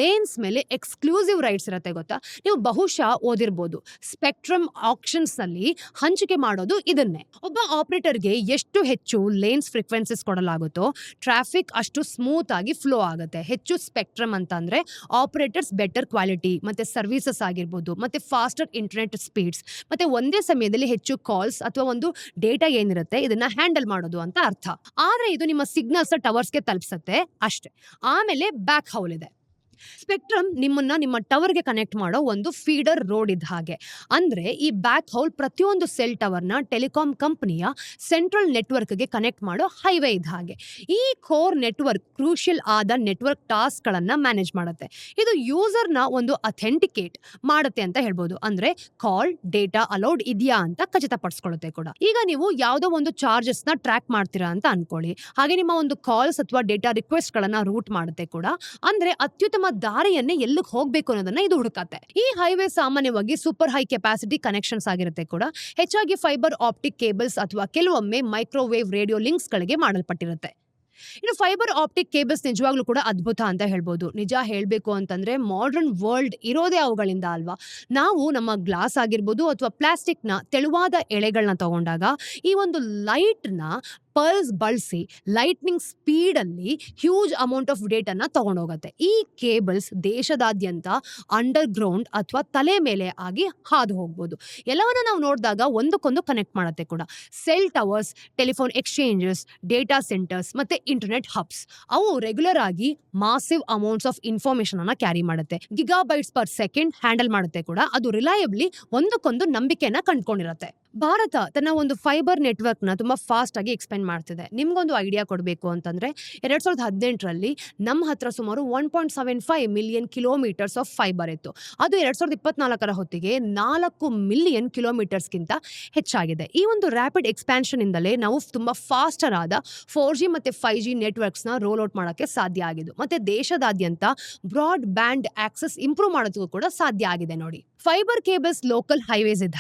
ಲೇನ್ಸ್ ಮೇಲೆ ಎಕ್ಸ್ಕ್ಲೂಸಿವ್ ರೈಟ್ಸ್ ಇರುತ್ತೆ ಗೊತ್ತಾ. ನೀವು ಬಹುಶಃ ಓದಿರ್ಬೋದು, ಸ್ಪೆಕ್ಟ್ರಮ್ ಆಕ್ಷನ್ಸ್ ನಲ್ಲಿ ಹಂಚಿಕೆ ಮಾಡೋದು ಇದನ್ನೇ. ಒಬ್ಬ ಆಪರೇಟರ್ಗೆ ಎಷ್ಟು ಹೆಚ್ಚು ಲೇನ್ಸ್ ಫ್ರೀಕ್ವೆನ್ಸಿಸ್ ಕೊಡಲಾಗುತ್ತೋ ಟ್ರಾಫಿಕ್ ಅಷ್ಟು ಸ್ಮೂತ್ ಆಗಿ ಫ್ಲೋ ಆಗುತ್ತೆ. ಹೆಚ್ಚು ಸ್ಪೆಕ್ಟ್ರಮ್ ಅಂತ ಅಂದ್ರೆ ಆಪರೇಟರ್ಸ್ ಬೆಟರ್ ಕ್ವಾಲಿಟಿ ಮತ್ತೆ ಸರ್ವಿಸಸ್ ಆಗಿರ್ಬೋದು, ಮತ್ತೆ ಫಾಸ್ಟರ್ ಇಂಟರ್ನೆಟ್ ಸ್ಪೀಡ್ಸ್, ಮತ್ತೆ ಒಂದೇ ಸಮಯದಲ್ಲಿ ಹೆಚ್ಚು ಕಾಲ್ಸ್ ಅಥವಾ ಒಂದು ಡೇಟಾ ಏನಿರುತ್ತೆ ಇದನ್ನ ಹ್ಯಾಂಡಲ್ ಮಾಡೋದು ಅಂತ ಅರ್ಥ. ಆದ್ರೆ ಇದು ನಿಮ್ಮ ಸಿಗ್ನಲ್ಸ್ ಟವರ್ಸ್ಗೆ ತಲುಪಿಸುತ್ತೆ ಅಷ್ಟೇ. ಆಮೇಲೆ ಬ್ಯಾಕ್ ಹೌಲ್ ಇದೆ. ಸ್ಪೆಕ್ಟ್ರಮ್ ನಿಮ್ಮನ್ನ ನಿಮ್ಮ ಟವರ್ಗೆ ಕನೆಕ್ಟ್ ಮಾಡೋ ಒಂದು ಫೀಡರ್ ರೋಡ್ ಇದ್ದ ಹಾಗೆ. ಅಂದ್ರೆ ಈ ಬ್ಯಾಕ್ ಹೌಲ್ ಪ್ರತಿಯೊಂದು ಸೆಲ್ ಟವರ್ನ ಟೆಲಿಕಾಂ ಕಂಪನಿಯ ಸೆಂಟ್ರಲ್ ನೆಟ್ವರ್ಕ್ಗೆ ಕನೆಕ್ಟ್ ಮಾಡೋ ಹೈವೇ ಇದ್ದ ಹಾಗೆ. ಈ ಕೋರ್ ನೆಟ್ವರ್ಕ್ ಕ್ರೂಷಿಯಲ್ ಆದ ನೆಟ್ವರ್ಕ್ ಟಾಸ್ಕ್ ಗಳನ್ನ ಮ್ಯಾನೇಜ್ ಮಾಡುತ್ತೆ. ಇದು ಯೂಸರ್ನ ಒಂದು ಅಥೆಂಟಿಕೇಟ್ ಮಾಡುತ್ತೆ ಅಂತ ಹೇಳ್ಬೋದು. ಅಂದ್ರೆ ಕಾಲ್ ಡೇಟಾ ಅಲೌಡ್ ಇದೆಯಾ ಅಂತ ಖಚಿತಪಡಿಸ್ಕೊಳ್ಳುತ್ತೆ ಕೂಡ. ಈಗ ನೀವು ಯಾವುದೋ ಒಂದು ಚಾರ್ಜಸ್ ನ ಟ್ರ್ಯಾಕ್ ಮಾಡ್ತೀರಾ ಅಂತ ಅನ್ಕೊಳ್ಳಿ. ಹಾಗೆ ನಿಮ್ಮ ಒಂದು ಕಾಲ್ಸ್ ಅಥವಾ ಡೇಟಾ ರಿಕ್ವೆಸ್ಟ್ ಗಳನ್ನ ರೂಟ್ ಮಾಡುತ್ತೆ ಕೂಡ. ಅಂದ್ರೆ ಅತ್ಯುತ್ತಮ ದಾರಿಯನ್ನೇ ಎಲ್ಲಿಗೆ ಹೋಗ್ಬೇಕು ಅನ್ನೋದನ್ನ ಇದು ಹುಡುಕತ್ತೆ. ಈ ಹೈವೇ ಸಾಮಾನ್ಯವಾಗಿ ಸೂಪರ್ ಹೈ ಕೆಪಾಸಿಟಿ ಕನೆಕ್ಷನ್ಸ್ ಆಗಿರುತ್ತೆ ಕೂಡ. ಹೆಚ್ಚಾಗಿ ಫೈಬರ್ ಆಪ್ಟಿಕ್ ಕೇಬಲ್ಸ್ ಅಥವಾ ಕೆಲವೊಮ್ಮೆ ಮೈಕ್ರೋವೇವ್ ರೇಡಿಯೋ ಲಿಂಕ್ಸ್ ಗಳಿಗೆ ಮಾಡಲ್ಪಟ್ಟಿರುತ್ತೆ. ಇನ್ನು ಫೈಬರ್ ಆಪ್ಟಿಕ್ ಕೇಬಲ್ಸ್ ನಿಜವಾಗ್ಲೂ ಕೂಡ ಅದ್ಭುತ ಅಂತ ಹೇಳ್ಬೋದು. ನಿಜ ಹೇಳಬೇಕು ಅಂತಂದ್ರೆ ಮಾಡರ್ನ್ ವರ್ಲ್ಡ್ ಇರೋದೇ ಅವುಗಳಿಂದ ಅಲ್ವಾ? ನಾವು ನಮ್ಮ ಗ್ಲಾಸ್ ಆಗಿರ್ಬೋದು ಅಥವಾ ಪ್ಲಾಸ್ಟಿಕ್‌ನ ತೆಳುವಾದ ಎಳೆಗಳನ್ನ ತಗೊಂಡಾಗ ಈ ಒಂದು ಲೈಟ್‌ನ ಪಲ್ಸ್ ಬಳಸಿ ಲೈಟ್ನಿಂಗ್ ಸ್ಪೀಡಲ್ಲಿ ಹ್ಯೂಜ್ ಅಮೌಂಟ್ ಆಫ್ ಡೇಟಾನ ತಗೊಂಡೋಗತ್ತೆ. ಈ ಕೇಬಲ್ಸ್ ದೇಶದಾದ್ಯಂತ ಅಂಡರ್‌ಗ್ರೌಂಡ್ ಅಥವಾ ತಲೆ ಮೇಲೆ ಆಗಿ ಹಾದು ಹೋಗ್ಬೋದು. ಎಲ್ಲವನ್ನ ನಾವು ನೋಡಿದಾಗ ಒಂದಕ್ಕೊಂದು ಕನೆಕ್ಟ್ ಮಾಡತ್ತೆ ಕೂಡ. Cell towers, telephone exchanges, data centres ಮತ್ತೆ ಇಂಟರ್ನೆಟ್ ಹಬ್ಸ್ ಅವು ರೆಗ್ಯುಲರ್ ಆಗಿ ಮಾಸಿವ್ ಅಮೌಂಟ್ಸ್ ಆಫ್ ಇನ್ಫಾರ್ಮೇಶನ್ ಅನ್ನ ಕ್ಯಾರಿ ಮಾಡುತ್ತೆ. ಗಿಗಾಬೈಟ್ಸ್ ಪರ್ ಸೆಕೆಂಡ್ ಹ್ಯಾಂಡಲ್ ಮಾಡುತ್ತೆ ಕೂಡ. ಅದು ರಿಲಯಬಲಿ ಒಂದಕ್ಕೊಂದು ನಂಬಿಕೆಯನ್ನ ಕಂಡ್ಕೊಂಡಿರತ್ತೆ. ಭಾರತ ತನ್ನ ಒಂದು ಫೈಬರ್ ನೆಟ್ವರ್ಕ್ನ ತುಂಬಾ ಫಾಸ್ಟ್ ಆಗಿ ಎಕ್ಸ್ಪೆಂಡ್ ಮಾಡ್ತಿದೆ. ನಿಮ್ಗೊಂದು ಐಡಿಯಾ ಕೊಡಬೇಕು ಅಂತಂದ್ರೆ 2018ರಲ್ಲಿ ನಮ್ಮ ಹತ್ರ ಸುಮಾರು 1.75 ಮಿಲಿಯನ್ ಕಿಲೋಮೀಟರ್ಸ್ ಆಫ್ ಫೈಬರ್ ಇತ್ತು. ಅದು 2024ರ ಹೊತ್ತಿಗೆ 4 ಮಿಲಿಯನ್ ಕಿಲೋಮೀಟರ್ಸ್ಗಿಂತ ಹೆಚ್ಚಾಗಿದೆ. ಈ ಒಂದು ರ್ಯಾಪಿಡ್ ಎಕ್ಸ್ಪ್ಯಾನ್ಷನ್ ಇಂದಲೇ ನಾವು ತುಂಬಾ ಫಾಸ್ಟರ್ ಆದ 4G ಮತ್ತೆ 5G ನೆಟ್ವರ್ಕ್ಸ್ನ ರೋಲ್ ಔಟ್ ಮಾಡೋಕ್ಕೆ ಸಾಧ್ಯ ಆಗಿದ್ದು. ಮತ್ತೆ ದೇಶದಾದ್ಯಂತ ಬ್ರಾಡ್ ಬ್ಯಾಂಡ್ ಆಕ್ಸೆಸ್ ಇಂಪ್ರೂವ್ ಮಾಡೋದಕ್ಕೂ ಕೂಡ ಸಾಧ್ಯ ಆಗಿದೆ ನೋಡಿ. ಫೈಬರ್ ಕೇಬಲ್ಸ್ ಲೋಕಲ್ ಹೈವೇಸ್ ಇದ್ದ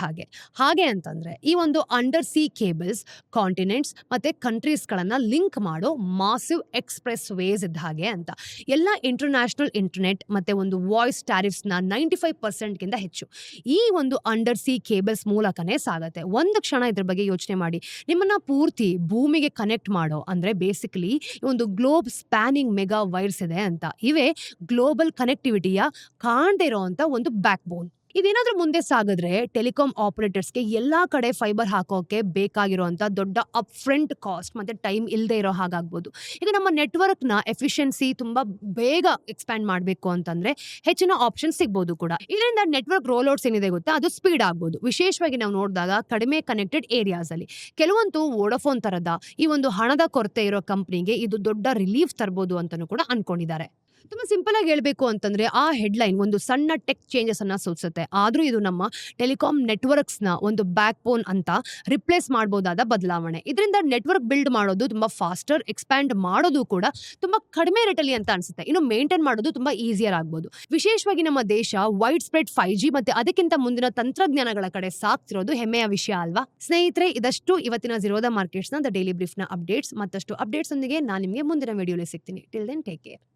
ಹಾಗೆ ಅಂತಂದ್ರೆ ಈ ಒಂದು ಅಂಡರ್ ಸಿ ಕೇಬಲ್ಸ್ ಕಾಂಟಿನೆಂಟ್ಸ್ ಮತ್ತೆ ಕಂಟ್ರೀಸ್ಗಳನ್ನ ಲಿಂಕ್ ಮಾಡೋ ಮಾಸಿವ್ ಎಕ್ಸ್‌ಪ್ರೆಸ್ ವೇಸ್ ಇದ್ದ ಹಾಗೆ ಅಂತ. ಎಲ್ಲ ಇಂಟರ್ನ್ಯಾಷನಲ್ ಇಂಟರ್ನೆಟ್ ಮತ್ತೆ ಒಂದು ವಾಯ್ಸ್ ಟ್ಯಾರಿಫ್ಸ್‌ನ 95%ಗಿಂತ ಹೆಚ್ಚು ಈ ಒಂದು ಅಂಡರ್ ಸಿ ಕೇಬಲ್ಸ್ ಮೂಲಕನೇ ಸಾಗತ್ತೆ. ಒಂದು ಕ್ಷಣ ಇದ್ರ ಬಗ್ಗೆ ಯೋಚನೆ ಮಾಡಿ. ನಿಮ್ಮನ್ನ ಪೂರ್ತಿ ಭೂಮಿಗೆ ಕನೆಕ್ಟ್ ಮಾಡೋ ಅಂದ್ರೆ ಬೇಸಿಕಲಿ ಒಂದು ಗ್ಲೋಬ್ ಸ್ಪ್ಯಾನಿಂಗ್ ಮೆಗಾ ವೈರ್ಸ್ ಇದೆ ಅಂತ. ಇವೇ ಗ್ಲೋಬಲ್ ಕನೆಕ್ಟಿವಿಟಿಯ ಕಾಣದೇ ಇರೋಂಥ ಒಂದು ಬ್ಯಾಕ್ ಬೋನ್. ಇದೇನಾದ್ರೂ ಮುಂದೆ ಸಾಗಿದ್ರೆ ಟೆಲಿಕಾಂ ಆಪರೇಟರ್ಸ್ಗೆ ಎಲ್ಲಾ ಕಡೆ ಫೈಬರ್ ಹಾಕೋಕೆ ಬೇಕಾಗಿರುವಂತ ದೊಡ್ಡ ಅಪ್ ಫ್ರಂಟ್ ಕಾಸ್ಟ್ ಮತ್ತೆ ಟೈಮ್ ಇಲ್ಲದೆ ಇರೋ ಹಾಗಾಗ್ಬೋದು. ಈಗ ನಮ್ಮ ನೆಟ್ವರ್ಕ್ನ ಎಫಿಷಿಯನ್ಸಿ ತುಂಬಾ ಬೇಗ ಎಕ್ಸ್ಪ್ಯಾಂಡ್ ಮಾಡಬೇಕು ಅಂತಂದ್ರೆ ಹೆಚ್ಚಿನ ಆಪ್ಷನ್ ಸಿಗ್ಬೋದು ಕೂಡ. ಇದರಿಂದ ನೆಟ್ವರ್ಕ್ ರೋಲ್ಔಟ್ಸ್ ಏನಿದೆ ಗೊತ್ತಾ, ಅದು ಸ್ಪೀಡ್ ಆಗ್ಬೋದು. ವಿಶೇಷವಾಗಿ ನಾವು ನೋಡಿದಾಗ ಕಡಿಮೆ ಕನೆಕ್ಟೆಡ್ ಏರಿಯಾಸ್ ಅಲ್ಲಿ ಕೆಲವೊಂದು ವೋಡಾಫೋನ್ ತರದ ಈ ಒಂದು ಹಣದ ಕೊರತೆ ಇರೋ ಕಂಪ್ನಿಗೆ ಇದು ದೊಡ್ಡ ರಿಲೀಫ್ ತರಬಹುದು ಅಂತಾನೂ ಕೂಡ ಅನ್ಕೊಂಡಿದ್ದಾರೆ. ತುಂಬಾ ಸಿಂಪಲ್ ಆಗಿ ಹೇಳ್ಬೇಕು ಅಂತಂದ್ರೆ ಆ ಹೆಡ್ಲೈನ್ ಒಂದು ಸಣ್ಣ ಟೆಕ್ ಚೇಂಜಸ್ ಅನ್ನ ಸೂಚಿಸುತ್ತೆ. ಆದ್ರೂ ಇದು ನಮ್ಮ ಟೆಲಿಕಾಂ ನೆಟ್ವರ್ಕ್ಸ್ ನ ಒಂದು ಬ್ಯಾಕ್ ಬೋನ್ ಅಂತ ರಿಪ್ಲೇಸ್ ಮಾಡಬಹುದಾದ ಬದಲಾವಣೆ. ಇದರಿಂದ ನೆಟ್ವರ್ಕ್ ಬಿಲ್ಡ್ ಮಾಡೋದು ತುಂಬಾ ಫಾಸ್ಟರ್, ಎಕ್ಸ್ಪ್ಯಾಂಡ್ ಮಾಡೋದು ಕೂಡ ತುಂಬಾ ಕಡಿಮೆ ರೇಟಲ್ಲಿ ಅಂತ ಅನ್ಸುತ್ತೆ. ಇನ್ನು ಮೇಂಟೈನ್ ಮಾಡೋದು ತುಂಬಾ ಈಸಿಯರ್ ಆಗ್ಬೋದು. ವಿಶೇಷವಾಗಿ ನಮ್ಮ ದೇಶ ವೈಡ್ ಸ್ಪ್ರೆಡ್ 5G ಮತ್ತೆ ಅದಕ್ಕಿಂತ ಮುಂದಿನ ತಂತ್ರಜ್ಞಾನಗಳ ಕಡೆ ಸಾಗ್ತಿರೋದು ಹೆಮ್ಮೆಯ ವಿಷಯ ಅಲ್ವಾ? ಸ್ನೇಹಿತರೆ, ಇದಷ್ಟು ಇವತ್ತಿನ ಝೀರೋದ ಮಾರ್ಕೆಟ್ಸ್ ನ ದ ಡೈಲಿ ಬ್ರೀಫ್ ನ ಅಪ್ಡೇಟ್ಸ್. ಮತ್ತಷ್ಟು ಅಪ್ಡೇಟ್ಸ್ ಒಂದಿಗೆ ನಾನು ನಿಮಗೆ ಮುಂದಿನ ವಿಡಿಯೋಲಿ ಸಿಗ್ತೀನಿ. Till then take care.